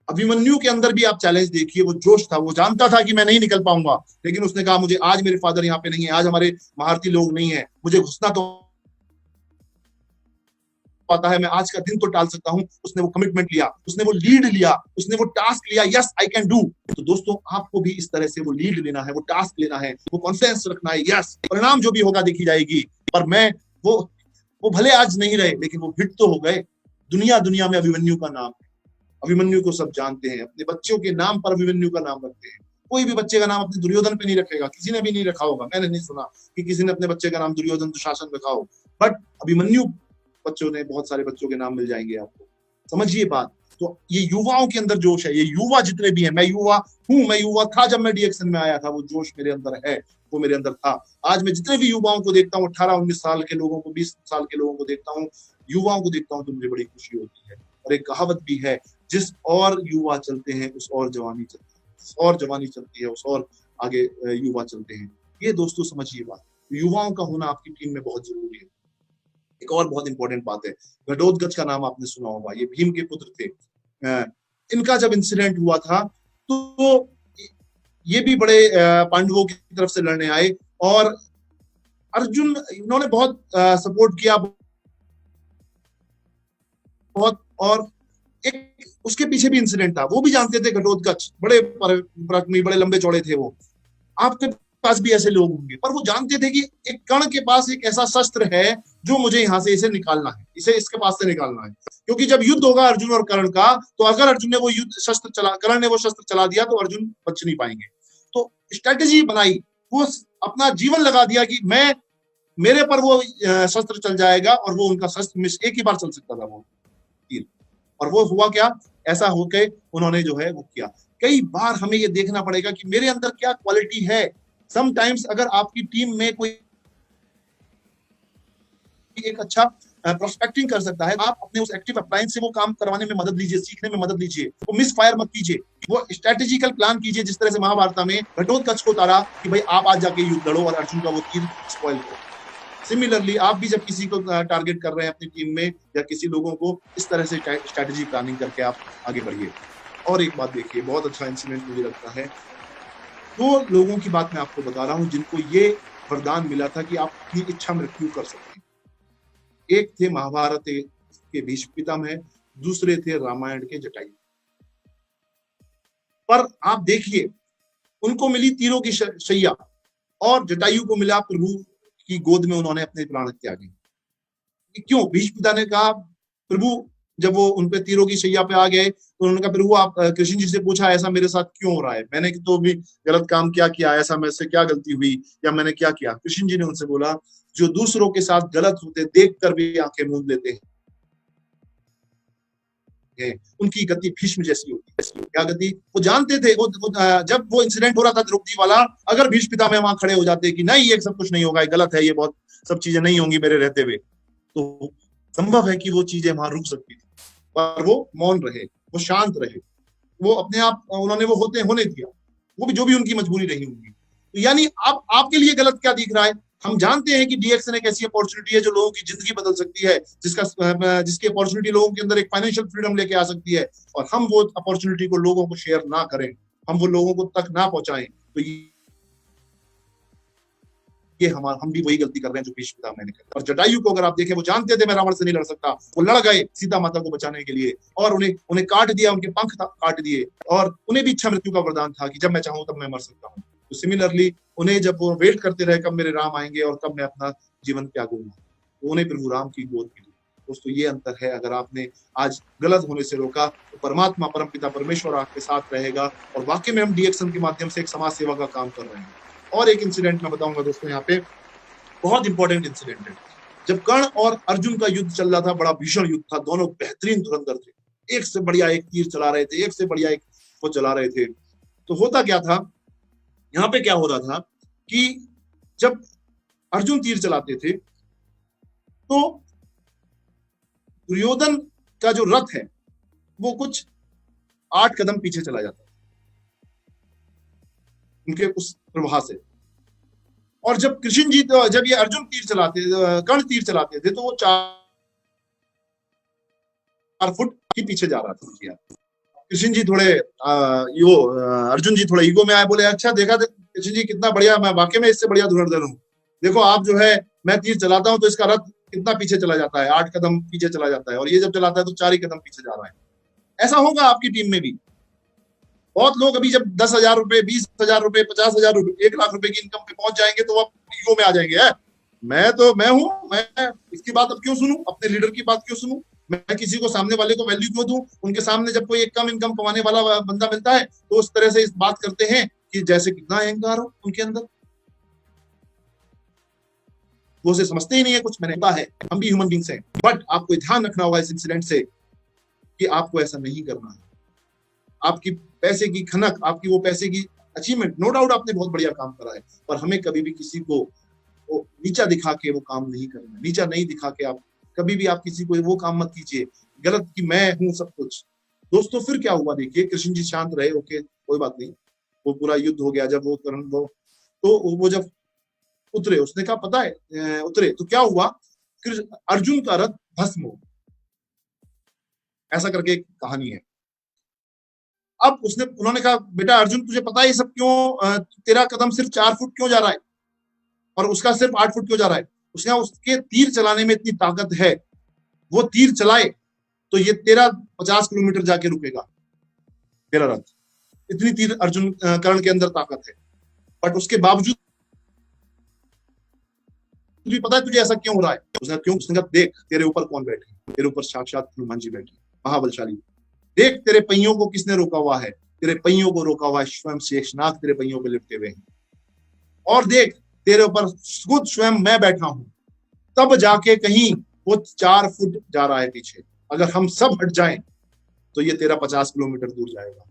अभिमन्यु के अंदर भी आप चैलेंज देखिए, वो जोश था, वो जानता था कि मैं नहीं निकल पाऊंगा, लेकिन उसने कहा मुझे आज मेरे फादर यहाँ पे नहीं है, आज हमारे महारथी लोग नहीं है, मुझे घुसना तो पाता है, मैं आज का दिन तो टाल सकता हूं। उसने वो कमिटमेंट लिया, उसने वो लीड लिया, उसने वो टास्क लिया, यस आई कैन डू। तो दोस्तों आपको भी इस तरह से वो लीड लेना है, वो टास्क लेना है, वो कॉन्फिडेंस रखना है, यस परिणाम जो भी होगा देखी जाएगी। पर मैं वो भले आज नहीं रहे लेकिन वो हिट तो हो गए। दुनिया दुनिया में अभिमन्यु का नाम है, अभिमन्यु को सब जानते हैं, अपने बच्चों के नाम पर अभिमन्यु का नाम रखते हैं। कोई भी बच्चे का नाम अपने दुर्योधन पे नहीं रखेगा, किसी ने भी नहीं रखा होगा, मैंने नहीं सुना कि किसी ने अपने बच्चे का नाम दुर्योधन दुशासन रखा हो। बट अभिमन्यु बच्चों ने, बहुत सारे बच्चों के नाम मिल जाएंगे आपको, समझिए बात। तो ये युवाओं के अंदर जोश है, ये युवा जितने भी हैं, मैं युवा हूं, मैं युवा था जब मैं डीएक्शन में आया था, वो जोश मेरे अंदर है, वो मेरे अंदर था। आज मैं जितने भी युवाओं को देखता हूँ, 18-19 साल के लोगों को, 20 साल के लोगों को देखता हूँ, युवाओं को देखता हूँ, तो मुझे बड़ी खुशी होती है। और एक कहावत भी है, जिस और युवा चलते हैं उस और जवानी चलती है, उस और जवानी चलती है, उस और आगे युवा चलते हैं। ये दोस्तों समझिए बात, युवाओं का होना आपकी टीम में बहुत जरूरी है। एक और बहुत इंपॉर्टेंट बात है, घटोत्कच का नाम आपने सुना होगा, ये भीम के पुत्र थे। इनका जब इंसिडेंट हुआ था तो ये भी बड़े पांडवों की तरफ से लड़ने आए, और अर्जुन इन्होंने बहुत सपोर्ट किया, बहुत। और एक उसके पीछे भी इंसिडेंट था, वो भी जानते थे घटोत्कच बड़े पराक्रमी, बड़े लंबे चौड़े थे वो। आपके पास भी ऐसे लोग होंगे, पर वो जानते थे कि एक कर्ण के पास एक ऐसा शस्त्र है जो मुझे यहाँ से इसे निकालना है, इसे इसके पास से निकालना है। क्योंकि जब युद्ध होगा अर्जुन और कर्ण का, तो अगर अर्जुन ने वो युद्ध शस्त्र चला, कर्ण ने वो शस्त्र चला दिया, तो अर्जुन बच नहीं पाएंगे। तो स्ट्रेटेजी बनाई, वो अपना जीवन लगा दिया कि मैं, मेरे पर वो शस्त्र चल जाएगा, और वो उनका शस्त्र एक ही बार चल सकता था वो तीर। और वो हुआ क्या, ऐसा होके उन्होंने जो है वो किया। कई बार हमें ये देखना पड़ेगा कि मेरे अंदर क्या क्वालिटी है। समटाइम्स अगर आपकी टीम में कोई एक अच्छा प्रोस्पेक्टिंग कर सकता है, आप अपने उस एक्टिव अप्लायंस से वो काम करवाने में मदद लीजिए, सीखने में मदद लीजिए, वो मिस फायर मत कीजिए, वो स्ट्रेटेजिकल प्लान कीजिए। जिस तरह से महाभारत में घटोत्कच को उतारा कि भाई आप आज जाके युद्ध लड़ो और अर्जुन का वो तीर स्पॉइल करो। सिमिलरली आप भी जब किसी को टारगेट कर रहे हैं अपनी टीम में या किसी लोगों को, इस तरह से स्ट्रेटेजी प्लानिंग करके आप आगे बढ़िए। और एक बात देखिए, बहुत अच्छा इंसिडेंट मुझे लगता है, दो लोगों की बात मैं आपको बता रहा हूं जिनको ये वरदान मिला था कि आप अपनी इच्छा मृत्यु कर सकते हैं। एक थे महाभारत के भीष्म पितामह, दूसरे थे रामायण के जटायु। पर आप देखिए, उनको मिली तीरों की शैया, और जटायु को मिला प्रभु की गोद में उन्होंने अपने प्राण त्यागे। क्यों? भीष्म पिता ने कहा, प्रभु जब वो उनपे तीरों की शैया पे आ गए तो उन्होंने कहा, प्रभु आप, कृष्ण जी से पूछा ऐसा मेरे साथ क्यों हो रहा है, मैंने तो भी गलत काम क्या किया, ऐसा मेरे से क्या गलती हुई या मैंने क्या किया? कृष्ण जी ने उनसे बोला, जो दूसरों के साथ गलत होते देख कर भी आंखें मूंद लेते हैं, उनकी गति भीष्म जैसी होती है। क्या गति? वो जानते थे, जब वो इंसिडेंट हो रहा था द्रौपदी वाला, अगर भीष्म पितामह वहां खड़े हो जाते कि नहीं ये सब कुछ नहीं होगा, गलत है, ये बहुत सब चीजें नहीं होंगी मेरे रहते हुए, तो संभव है कि वो चीजें वहां रुक सकती थी। पर वो मौन रहे, वो शांत रहे, वो अपने आप, उन्होंने वो होने दिया, वो भी जो भी उनकी मजबूरी रही होगी। तो यानी आपके लिए गलत क्या दिख रहा है? हम जानते हैं कि डीएक्शन एक ऐसी अपॉर्चुनिटी है जो लोगों की जिंदगी बदल सकती है, जिसकी अपॉर्चुनिटी लोगों के अंदर एक फाइनेंशियल फ्रीडम लेके आ सकती है, और हम वो अपॉर्चुनिटी को लोगों को शेयर ना करें, हम वो लोगों को तक ना पहुंचाएं, तो ये हम भी वही गलती कर रहे हैं जो भीष्म पितामह ने करी। और जटायु को अगर आप देखें, वो जानते थे मैं रावण से नहीं लड़ सकता, वो लड़ गए सीता माता को बचाने के लिए, और उन्हें काट दिया, उनके पंख काट दिए, और उन्हें भी इच्छा मृत्यु का वरदान था कि जब मैं चाहूं तब मैं मर सकता हूँ। तो सिमिलरली उन्हें जब वो वेट करते रहे कब मेरे राम आएंगे और कब मैं अपना जीवन त्यागूंगा, तो उन्हें प्रभु राम की गोद मिली। दोस्तों ये अंतर है, अगर आपने आज गलत होने से रोका तो परमात्मा परमपिता परमेश्वर आपके साथ रहेगा, और वाकई में हम डीएक्शन के माध्यम से एक समाज सेवा का काम कर रहे हैं। और एक इंसिडेंट मैं बताऊंगा दोस्तों, यहाँ पे बहुत इंपॉर्टेंट इंसिडेंट है। जब कर्ण और अर्जुन का युद्ध चल रहा था, बड़ा भीषण युद्ध था, दोनों बेहतरीन धुरंधर थे, एक से बढ़िया एक तीर चला रहे थे, एक से बढ़िया एक वो चला रहे थे। तो होता क्या था, यहाँ पे क्या हो रहा था कि जब अर्जुन तीर चलाते थे तो दुर्योधन का जो रथ है वो कुछ 8 कदम पीछे चला जाता, उनके उस प्रवाह से। और जब कृष्ण जी, जब ये अर्जुन तीर चलाते, कर्ण तीर चलाते थे, तो वो 4 फुट के पीछे जा रहा था। कृष्ण जी थोड़े अर्जुन जी थोड़े ईगो में आए, बोले अच्छा देखा कृष्ण जी कितना बढ़िया, मैं वाकई में इससे बढ़िया धनुर्धर हूँ। देखो आप जो है, मैं तीर चलाता हूँ तो इसका रथ कितना पीछे चला जाता है, 8 कदम पीछे चला जाता है, और ये जब चलाता है तो 4 ही कदम पीछे जा रहा है। ऐसा होगा आपकी टीम में भी। बहुत लोग अभी जब 10,000 रुपए, 20,000 रुपए, 50,000 रुपए, 1 लाख रुपए की इनकम पे पहुंच जाएंगे तो आप ईगो में आ जाएंगे। है मैं हूं, मैं इसकी बात अब क्यों सुनूं, अपने लीडर की बात क्यों सुनूं, मैं किसी को, सामने वाले को वैल्यू क्यों दूं। उनके सामने जब कोई एक कम इनकम कमाने वाला बंदा मिलता है तो उस तरह से इस बात करते हैं कि जैसे कितना अहंकार हो उनके अंदर। वो उसे समझते ही नहीं है कुछ। मैंने कहा है हम भी ह्यूमन बींग्स हैं, बट आपको ध्यान रखना होगा इस इंसिडेंट से कि आपको ऐसा नहीं करना है। आपकी पैसे की खनक, आपकी वो पैसे की अचीवमेंट, नो डाउट आपने बहुत बढ़िया काम करा है, पर हमें कभी भी किसी को वो नीचा दिखा के वो काम नहीं करना। नीचा नहीं दिखा के आप कभी भी आप किसी को वो काम मत कीजिए गलत कि मैं हूं सब कुछ। दोस्तों फिर क्या हुआ, देखिए कृष्ण जी शांत रहे, ओके कोई बात नहीं, वो पूरा युद्ध हो गया। जब वो करण वो जब उतरे, उसने कहा पता है उतरे तो क्या हुआ, अर्जुन का रथ भस्म हो, ऐसा करके एक कहानी है। अब उन्होंने कहा बेटा अर्जुन तुझे पता है ये सब क्यों, तेरा कदम सिर्फ 4 फुट क्यों जा रहा है और उसका सिर्फ 8 फुट क्यों जा रहा है। उसने उसके तीर चलाने में इतनी ताकत है, वो तीर चलाए तो ये तेरा 50 किलोमीटर जाके रुकेगा तेरा रथ। इतनी तीर अर्जुन कर्ण के अंदर ताकत है, बट उसके बावजूद तुझे पता है तुझे ऐसा क्यों हो रहा है। उसने कहा देख तेरे ऊपर कौन बैठे, तेरे ऊपर साक्षात हनुमान जी बैठे, महाबलशाली। देख तेरे पहियों को किसने रोका हुआ है, तेरे पहियों को रोका हुआ है स्वयं शेषनाग, तेरे पहियों पे लिपटे हुए हैं। और देख तेरे ऊपर खुद स्वयं मैं बैठा हूं, तब जाके कहीं वो 4 फुट जा रहा है पीछे। अगर हम सब हट जाएं तो ये तेरा 50 किलोमीटर दूर जाएगा।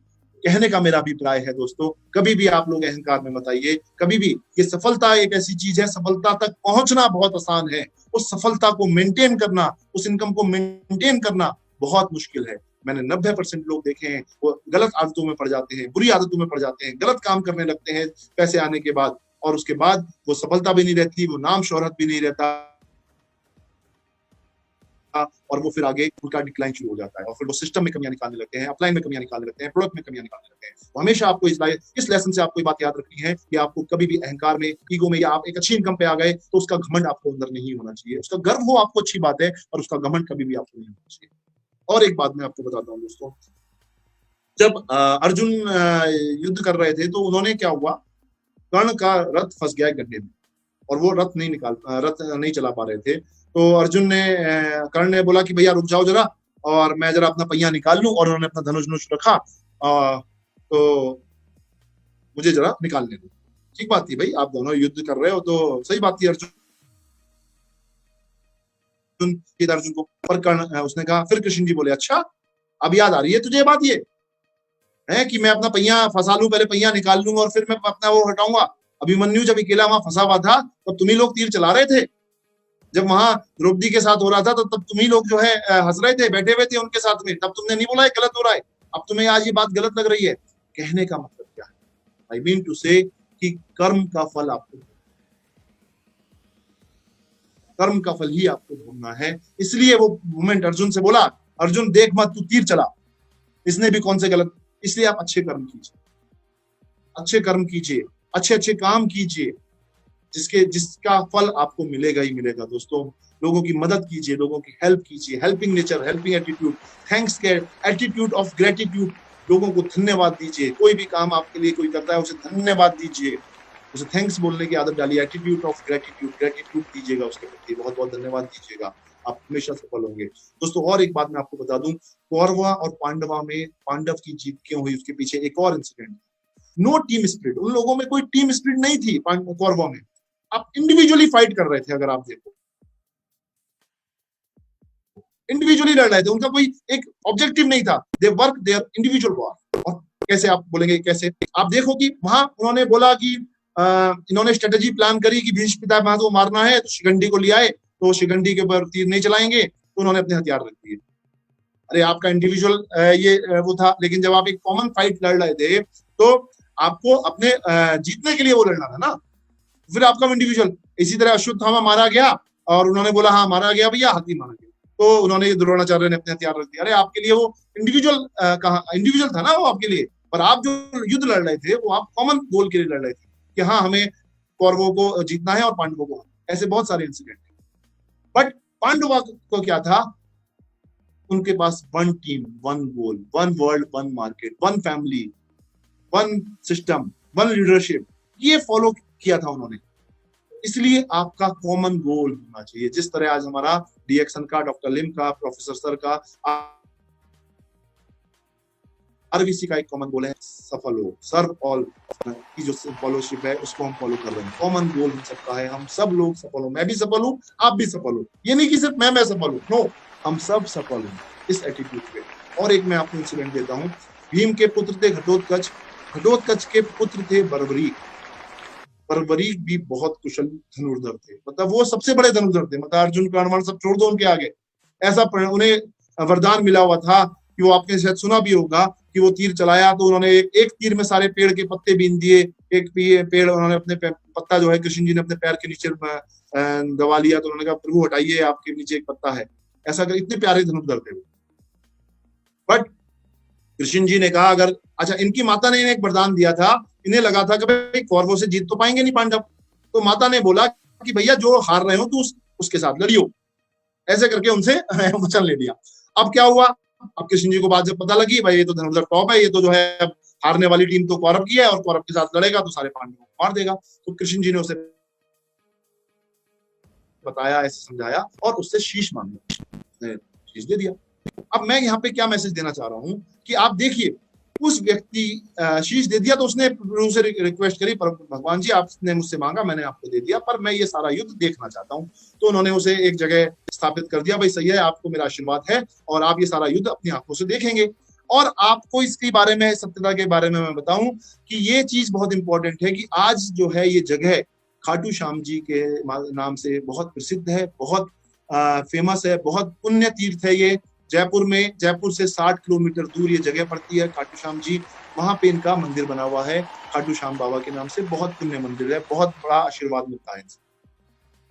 कहने का मेरा अभिप्राय है दोस्तों, कभी भी आप लोग अहंकार में मत आइए। कभी भी, ये सफलता एक ऐसी चीज है, सफलता तक पहुंचना बहुत आसान है, उस सफलता को मेंटेन करना, उस इनकम को मेंटेन करना बहुत मुश्किल है। मैंने 90% लोग देखे हैं वो गलत आदतों में पड़ जाते हैं, बुरी आदतों में पड़ जाते हैं, गलत काम करने लगते हैं पैसे आने के बाद, और उसके बाद वो सफलता भी नहीं रहती, वो नाम शोहरत भी नहीं रहता, और वो फिर आगे उनका डिक्लाइन शुरू हो जाता है, और फिर वो सिस्टम में कमियां निकालने लगते हैं, अपलाइन में कमियां निकालने लगते हैं, प्रोडक्ट में कमियां निकालने लगते हैं। तो हमेशा आपको इस लेसन से आपको बात याद रखनी है कि आपको कभी भी अहंकार में, ईगो में, या आप एक अच्छी इनकम पे आ गए तो उसका घमंड आपको अंदर नहीं होना चाहिए। उसका गर्व हो आपको अच्छी बात है, और उसका घमंड कभी भी आपको नहीं होना चाहिए। और एक बात मैं आपको बताता हूँ दोस्तों, जब अर्जुन युद्ध कर रहे थे तो उन्होंने क्या हुआ, कर्ण का रथ फंस गया गड्ढे में, और वो रथ नहीं चला पा रहे थे। तो अर्जुन ने, कर्ण ने बोला कि भैया रुक जाओ जरा, और मैं जरा अपना पहिया निकाल लूं, और उन्होंने अपना धनुष रखा, तो मुझे जरा निकालने दो। ठीक बात थी भाई, आप दोनों युद्ध कर रहे हो तो सही बात थी। अर्जुन को, पर कर्ण, उसने कहा, फिर कृष्ण जी बोले अच्छा अब याद आ रही है तुझे बात, ये है कि मैं अपना पहिया फंसा लूं, पहले पहिया निकाल लूं और फिर मैं अपना वो हटाऊंगा। अभिमन्यु जब अकेला वहां फंसा हुआ था तब तुम ही लोग तीर चला रहे थे, जब वहां द्रौपदी के साथ हो रहा था तो तब तुम ही लोग जो है हंस रहे थे, बैठे हुए थे उनके साथ में, तब तुमने नहीं बोला है गलत हो रहा है। अब तुम्हें आज ये बात गलत लग रही है। कहने का मतलब क्या है, आई मीन टू से कि कर्म का फल आपको, कर्म का फल ही आपको भोगना है। इसलिए वो मोमेंट अर्जुन से बोला, अर्जुन देख मत तू तीर चला, इसने भी कौन से गलत, इसलिए आप अच्छे कर्म कीजिए, अच्छे कर्म कीजिए, अच्छे अच्छे काम कीजिए, जिसका फल आपको मिलेगा ही मिलेगा। दोस्तों लोगों की मदद कीजिए, लोगों की हेल्प कीजिए, helping nature, helping attitude, thanks के एटीट्यूड ऑफ ग्रेटिट्यूड, लोगों को धन्यवाद दीजिए। कोई भी काम आपके लिए कोई करता है उसे धन्यवाद दीजिए, उसे थैंक्स बोलने की आदत डालिए, एटीट्यूड ऑफ ग्रेटिट्यूड दीजिएगा उसके प्रति, बहुत बहुत धन्यवाद दीजिएगा, आप हमेशा सफल होंगे। दोस्तों और एक बात मैं आपको बता दूं, कौरवा और पांडवा में पांडव की जीत क्यों हुई, उसके पीछे एक और इंसिडेंट, नो टीम स्पिरिट। उन लोगों में कोई टीम स्पिरिट नहीं थी कौरवा में, आप इंडिविजुअली फाइट कर रहे थे। अगर आप देखो इंडिविजुअली लड़ रहे थे, उनका कोई एक ऑब्जेक्टिव नहीं था, they work their individual war. और कैसे आप बोलेंगे कैसे, आप देखो कि वहां उन्होंने बोला कि इन्होंने स्ट्रेटेजी प्लान करी कि भीष्म पितामह को मारना है तो शिखंडी को ले आए, तो शिखंडी के ऊपर तीर नहीं चलाएंगे तो उन्होंने अपने हथियार रख दिए। अरे आपका इंडिविजुअल ये वो था, लेकिन जब आप एक कॉमन फाइट लड़ रहे थे तो आपको अपने जीतने के लिए वो लड़ना था ना, फिर आपका इंडिविजुअल। इसी तरह अश्वत्थामा मारा गया और उन्होंने बोला हाँ मारा गया भैया, हाथी मारा गया, तो उन्होंने द्रोणाचार्य ने अपने हथियार रख दिया। अरे आपके लिए वो इंडिविजुअल कहा, इंडिविजुअल था ना वो आपके लिए, पर आप जो युद्ध लड़ रहे थे वो आप कॉमन गोल के लिए लड़ रहे थे कि हाँ हमें कौरवों को जीतना है और पांडवों को। ऐसे बहुत सारे इंसिडेंट है। बट पांडवों को क्या था, उनके पास one team, one goal, one world, one market, one family, one system, one leadership, ये फॉलो किया था उन्होंने। इसलिए आपका कॉमन गोल होना चाहिए, जिस तरह आज हमारा डीएक्सन का, डॉक्टर लिम का, प्रोफेसर सर का, आरबीसी का एक कॉमन गोल है, सफल हो, सर्व ऑल की जो फॉलोशिप है उसको हम फॉलो कर रहे हैं। कॉमन गोल हम सबका है, हम सब लोग सफल हो, मैं भी सफल हूं, आप भी सफल हो, ये नहीं कि सिर्फ मैं सफल हूं, नो, हम सब सफल हो इस एटीट्यूड पे। और एक मैं आपको इंसिडेंट देता हूं, भीम के पुत्र थे घटोत्कच, घटोत्कच के पुत्र थे बर्बरीक। बर्बरीक भी बहुत कुशल धनुर्धर थे, मतलब वो सबसे बड़े धनुर्धर थे, मतलब अर्जुन कर्ण सब छोड़ दो उनके आगे। ऐसा उन्हें वरदान मिला हुआ था कि वो आपने शायद सुना भी होगा कि वो तीर चलाया तो उन्होंने एक तीर में सारे पेड़ के पत्ते बीन दिए। एक पेड़ उन्होंने अपने पत्ता जो है कृष्ण जी ने अपने पैर के नीचे दबा लिया, तो उन्होंने कहा प्रभु हटाइए आपके नीचे एक पत्ता है, ऐसा कर। इतने प्यारे धनुर्धर थे वो। बट कृष्ण जी ने कहा अगर, अच्छा इनकी माता ने इन्हें एक वरदान दिया था, इन्हें लगा था कि भाई कौरवों से जीत तो पाएंगे नहीं पांडव, तो माता ने बोला कि भैया जो हार रहे हो तो उसके साथ लड़ियो, ऐसे करके उनसे वचन ले लिया। अब क्या हुआ, अब कृष्ण जी को बात जब पता लगी भाई ये तो धनुर्धर टॉप है, ये तो जो है हारने वाली टीम तो कौरव की है और कौरव के साथ लड़ेगा तो सारे पांडवों को मार देगा, तो कृष्ण जी ने उसे बताया, ऐसे समझाया और उससे शीश मांग लिया, शीश दे दिया। अब मैं यहाँ पे क्या मैसेज देना चाह रहा हूँ कि आप देखिए, उस व्यक्ति शीश दे दिया तो उसने प्रभु से रिक्वेस्ट करी, पर भगवान जी आपने मुझसे मांगा, मैंने आपको दे दिया, पर मैं ये सारा युद्ध देखना चाहता हूँ। तो उन्होंने उसे एक जगह स्थापित कर दिया, भाई सही है, आपको मेरा आशीर्वाद है और आप ये सारा युद्ध अपनी आंखों से देखेंगे। और आपको इसके बारे में, सत्यता के बारे में मैं बताऊं कि ये चीज बहुत इंपॉर्टेंट है कि आज जो है ये जगह खाटू श्याम जी के नाम से बहुत प्रसिद्ध है, बहुत फेमस है, बहुत पुण्य तीर्थ है ये। जयपुर में, जयपुर से 60 किलोमीटर दूर ये जगह पड़ती है खाटू श्याम जी, वहां पे इनका मंदिर बना हुआ है खाटू श्याम बाबा के नाम से, बहुत पुण्य मंदिर है, बहुत बड़ा आशीर्वाद मिलता है।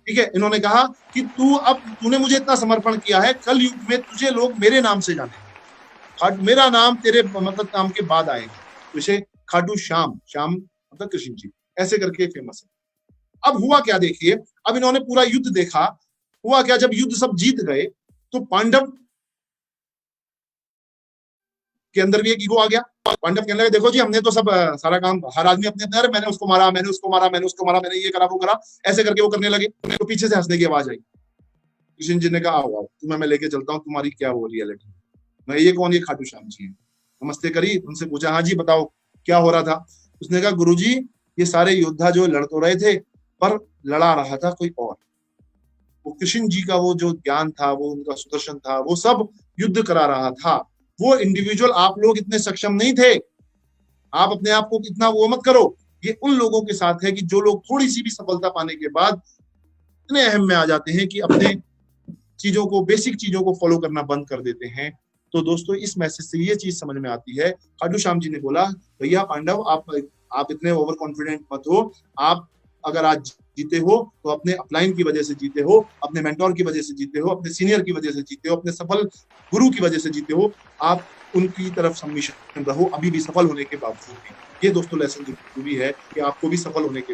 ठीक है, इन्होंने कहा कि तूने मुझे इतना समर्पण किया है, कल युग में तुझे लोग मेरे नाम से जानेंगे, मेरा नाम तेरे मतलब नाम के बाद आएगा, तो इसे खाटू श्याम, श्याम मतलब कृष्ण जी, ऐसे करके फेमस है। अब हुआ क्या देखिए, अब इन्होंने पूरा युद्ध देखा, हुआ क्या, जब युद्ध सब जीत गए तो पांडव के अंदर भी एक ईगो आ गया। पांडव कहने लगे देखो जी हमने तो सब सारा काम, हर आदमी अपने अपने, मैंने उसको मारा, मैंने उसको मारा, मैंने उसको मारा, मैंने ये करा वो करा, ऐसे करके वो करने लगे। तो पीछे से हंसने की आवाज आई। कृष्ण जी ने कहा आओ तुम्हें मैं लेके चलता हूँ, तुम्हारी क्या हो रियलिटी, मैं ये कौन, ये खाटू श्याम जी है। नमस्ते करी, उनसे पूछा हाँ जी बताओ क्या हो रहा था। उसने कहा गुरुजी ये सारे योद्धा जो लड़ तो रहे थे पर लड़ा रहा था कोई और, वो कृष्ण जी का वो जो ज्ञान था, वो उनका सुदर्शन था, वो सब युद्ध करा रहा था, वो इंडिविजुअल आप लोग इतने सक्षम नहीं थे, आप अपने आप को इतना वो मत करो। ये उन लोगों के साथ है कि जो लोग थोड़ी सी भी सफलता पाने के बाद इतने अहम में आ जाते हैं कि अपने चीजों को, बेसिक चीजों को फॉलो करना बंद कर देते हैं। तो दोस्तों इस मैसेज से ये चीज समझ में आती है, खाटू श्याम जी ने बोला भैया पांडव आप इतने ओवर कॉन्फिडेंट मत हो, आप अगर आज जीते हो तो अपने अपलाइन की वजह से जीते हो, अपने मेंटोर की वजह से जीते हो, अपने सीनियर की वजह से जीते हो, अपने सफल गुरु की वजह से जीते हो, आप उनकी तरफ सबमिशन रहो अभी भी सफल होने के बावजूद भी। ये दोस्तों लेसन जरूरी है कि आपको भी सफल होने के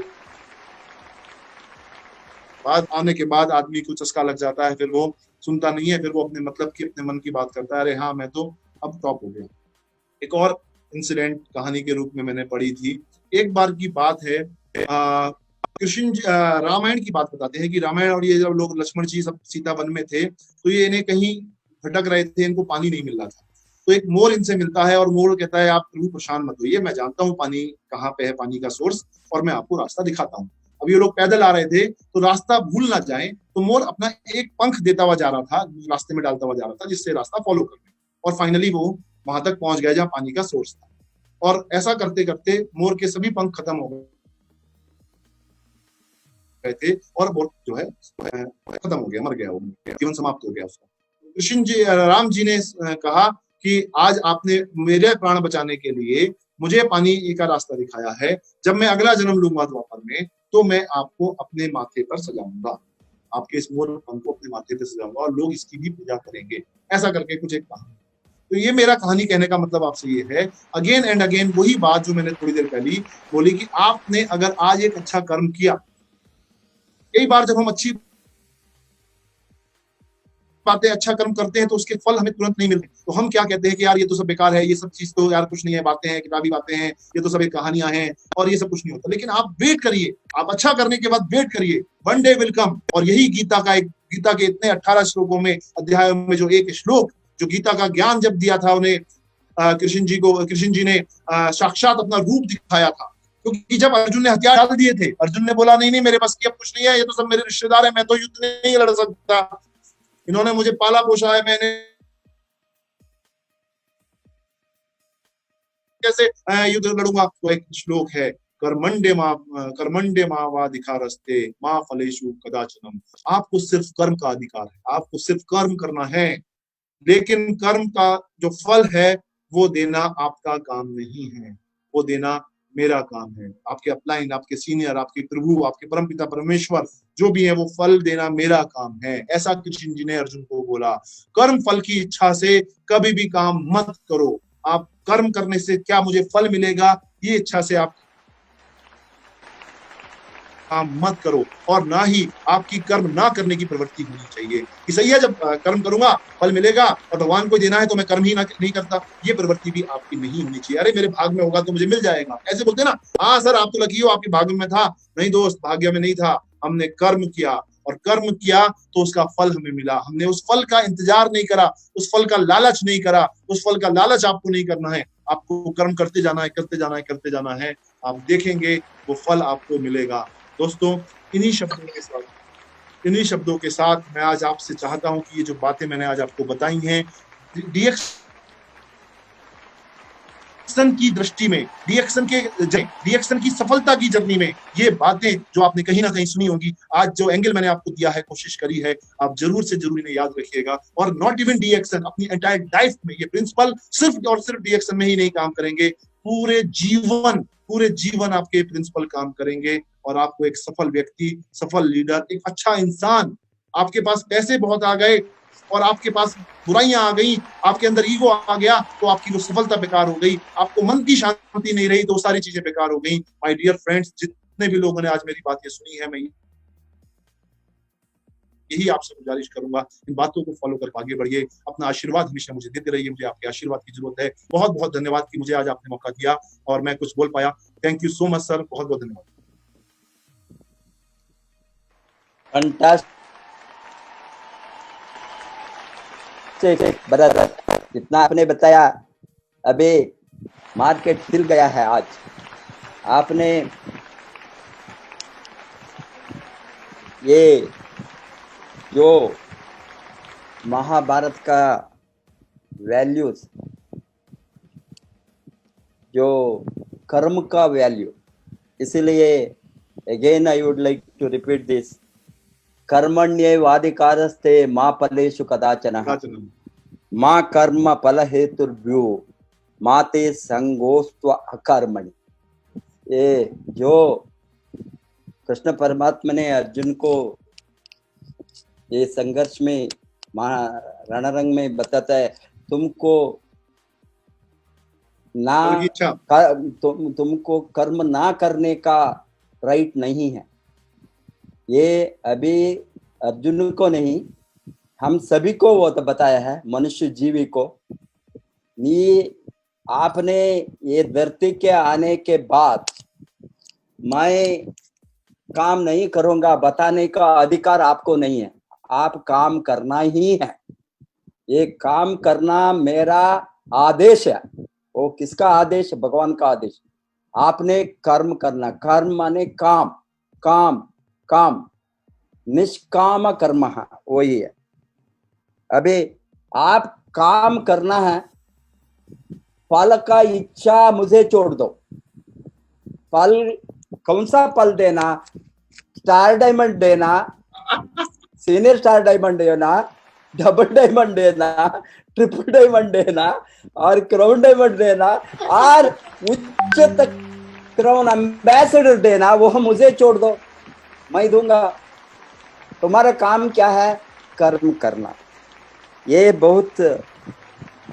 बाद, आने के बाद आदमी को चस्का लग जाता है, फिर वो सुनता नहीं है, फिर वो अपने मतलब की, अपने मन की बात करता है, अरे हाँ मैं तो अब टॉप हो गया। एक और इंसिडेंट कहानी के रूप में मैंने पढ़ी थी, एक बार की बात है, कृष्ण रामायण की बात बताते हैं कि रामायण और ये जब लोग लक्ष्मण जी सब सीता वन में थे तो ये इन्हें कहीं भटक रहे थे, इनको पानी नहीं मिल रहा था, तो एक मोर इनसे मिलता है और मोर कहता है आप प्रभु परेशान मत होइए, मैं जानता हूँ पानी कहाँ पे है, पानी का सोर्स, और मैं आपको रास्ता दिखाता हूँ। अब ये लोग पैदल आ रहे थे तो रास्ता भूल ना जाए, तो मोर अपना एक पंख देता हुआ जा रहा था, रास्ते में डालता हुआ जा रहा था, जिससे रास्ता फॉलो कर ले, और फाइनली वो वहां तक पहुंच गया जहाँ पानी का सोर्स था। और ऐसा करते करते मोर के सभी पंख खत्म हो गए थे और मोर जो है खत्म हो गया, मर गया, वो जीवन समाप्त हो गया उसका। कृष्ण जी, राम जी ने कहा कि आज आपने मेरे प्राण बचाने के लिए मुझे पानी का रास्ता दिखाया है। जब मैं अगला जन्म लूंगा द्वापर में, तो मैं आपको अपने माथे पर सजाऊंगा, आपके इस मोर पंख को अपने माथे पर सजाऊंगा और लोग इसकी भी पूजा करेंगे। ऐसा करके कुछ एक कहा। तो ये मेरा कहानी कहने का मतलब आपसे ये है, अगेन एंड अगेन वही बात जो मैंने थोड़ी देर पहले बोली कि आपने अगर आज एक अच्छा कर्म किया, कई बार जब हम अच्छी बातें अच्छा कर्म करते हैं तो उसके फल हमें तुरंत नहीं मिलते, तो हम क्या कहते हैं कि यार ये तो सब बेकार है, ये सब चीज तो यार कुछ नहीं है, बातें हैं, किताबी बातें हैं, ये तो सब एक कहानियां हैं और ये सब कुछ नहीं होता। लेकिन आप वेट करिए, आप अच्छा करने के बाद वेट करिए, वन डे विल कम। और यही गीता के इतने 18 श्लोकों में, अध्यायों में जो एक श्लोक जो गीता का ज्ञान जब दिया था उन्हें कृष्ण जी ने साक्षात अपना रूप दिखाया था। क्योंकि जब अर्जुन ने हथियार डाल दिए थे, अर्जुन ने बोला नहीं नहीं मेरे बस की अब कुछ नहीं है, ये तो सब मेरे रिश्तेदार है, मैं तो युद्ध नहीं लड़ सकता, इन्होंने मुझे पाला पोसा है, मैंने कैसे युद्ध लड़ूंगा। तो एक श्लोक है, कर्मण्डे मावाधिकारस्ते मा फलेषु कदाचनम। आपको सिर्फ कर्म का अधिकार है, आपको सिर्फ कर्म करना है, लेकिन कर्म का जो फल है वो देना आपका काम नहीं है, वो देना मेरा काम है। आपके अपलाइन, आपके सीनियर, आपके प्रभु, आपके परमपिता परमेश्वर जो भी है, वो फल देना मेरा काम है। ऐसा कृष्ण जी ने अर्जुन को बोला। कर्म फल की इच्छा से कभी भी काम मत करो। आप कर्म करने से क्या मुझे फल मिलेगा, ये इच्छा से आप काम मत करो, और ना ही आपकी कर्म ना करने की प्रवृत्ति होनी चाहिए कि सही है जब कर्म करूंगा फल मिलेगा और भगवान को देना है तो मैं कर्म ही नहीं करता, ये प्रवृत्ति भी आपकी नहीं होनी चाहिए। अरे मेरे भाग में होगा तो मुझे मिल जाएगा, ऐसे बोलते ना, हाँ सर आप तो लकी हो, आपके भाग्य में था। नहीं दोस्त, भाग्य में नहीं था, हमने कर्म किया और कर्म किया तो उसका फल हमें मिला। हमने उस फल का इंतजार नहीं करा, उस फल का लालच नहीं करा, उस फल का लालच आपको नहीं करना है। आपको कर्म करते जाना है, करते जाना है, करते जाना है, आप देखेंगे वो फल आपको मिलेगा। दोस्तों, इन्हीं शब्दों के साथ मैं आज आपसे चाहता हूं कि ये जो बातें मैंने आज आपको बताई हैं, डीएक्शन की दृष्टि में, डीएक्शन की सफलता की जर्नी में, ये बातें जो आपने कहीं ना कहीं सुनी होगी, आज जो एंगल मैंने आपको दिया है, कोशिश करी है, आप जरूर से जरूर इन्हें याद रखिएगा। और नॉट इवन डीएक्शन, अपनी एंटायर लाइफ में ये प्रिंसिपल सिर्फ और सिर्फ डीएक्शन में ही नहीं काम करेंगे, पूरे जीवन आपके प्रिंसिपल काम करेंगे और आपको एक सफल व्यक्ति, सफल लीडर, एक अच्छा इंसान, आपके पास पैसे बहुत आ गए और आपके पास बुराइयां आ गई, आपके अंदर ईगो आ गया, तो आपकी वो सफलता बेकार हो गई, आपको मन की शांति नहीं रही तो सारी चीजें बेकार हो गई। माय डियर फ्रेंड्स, जितने भी लोगों ने आज मेरी बातें सुनी है, मैं यही आपसे गुजारिश करूंगा, इन बातों को फॉलो कर आगे बढ़िए, अपना आशीर्वाद हमेशा मुझे देते रहिए, मुझे आपके आशीर्वाद की जरूरत है। बहुत बहुत धन्यवाद कि मुझे आज आपने मौका दिया और मैं कुछ बोल पाया। Thank you so much sir, बहुत बहुत धन्यवाद। ब्रदर, जितना आपने बताया, अभी मार्केट हिल गया है। आज आपने ये जो महाभारत का वैल्यूज, जो कर्म का वैल्यू, इसलिए again I would like to repeat this, कर्मण्येवाधिकारस्ते मा फलेषु कदाचन मा कर्म फल हेतुर्भ्यो माते संगोस्त्व अकर्मणि। ये जो कृष्ण परमात्मा ने अर्जुन को ये संघर्ष में रणरंग में बताता है, तुमको ना तुमको कर्म ना करने का राइट नहीं है। ये अभी अर्जुन को नहीं, हम सभी को वो तो बताया है, मनुष्य जीवी को। ये आपने ये धरती के आने के बाद मैं काम नहीं करूंगा बताने का अधिकार आपको नहीं है, आप काम करना ही है। ये काम करना मेरा आदेश है। वो किसका आदेश? भगवान का आदेश। आपने कर्म करना, कर्म माने काम, काम काम, निष्काम कर्म वही है। अभी आप काम करना है, फल का इच्छा मुझे छोड़ दो। फल कौन सा फल देना? स्टार डायमंड देना, सीनियर स्टार डायमंड देना, डबल डायमंड देना, ट्रिपल डायमंड देना और क्राउन डायमंड देना और उच्च तक क्राउन एम्बेसडर देना, वो मुझे छोड़ दो, मैं दूंगा। तुम्हारा काम क्या है? कर्म करना। ये बहुत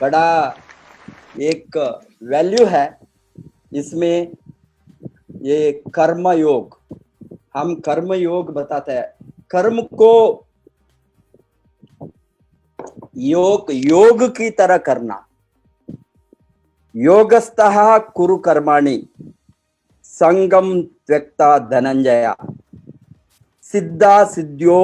बड़ा एक वैल्यू है इसमें, ये कर्म योग। हम कर्म योग बताते हैं। कर्म को योग की तरह करना। योगस्थः कुरु कर्माणि संगम त्यक्ता धनंजया, सिद्धा सिद्ध्यो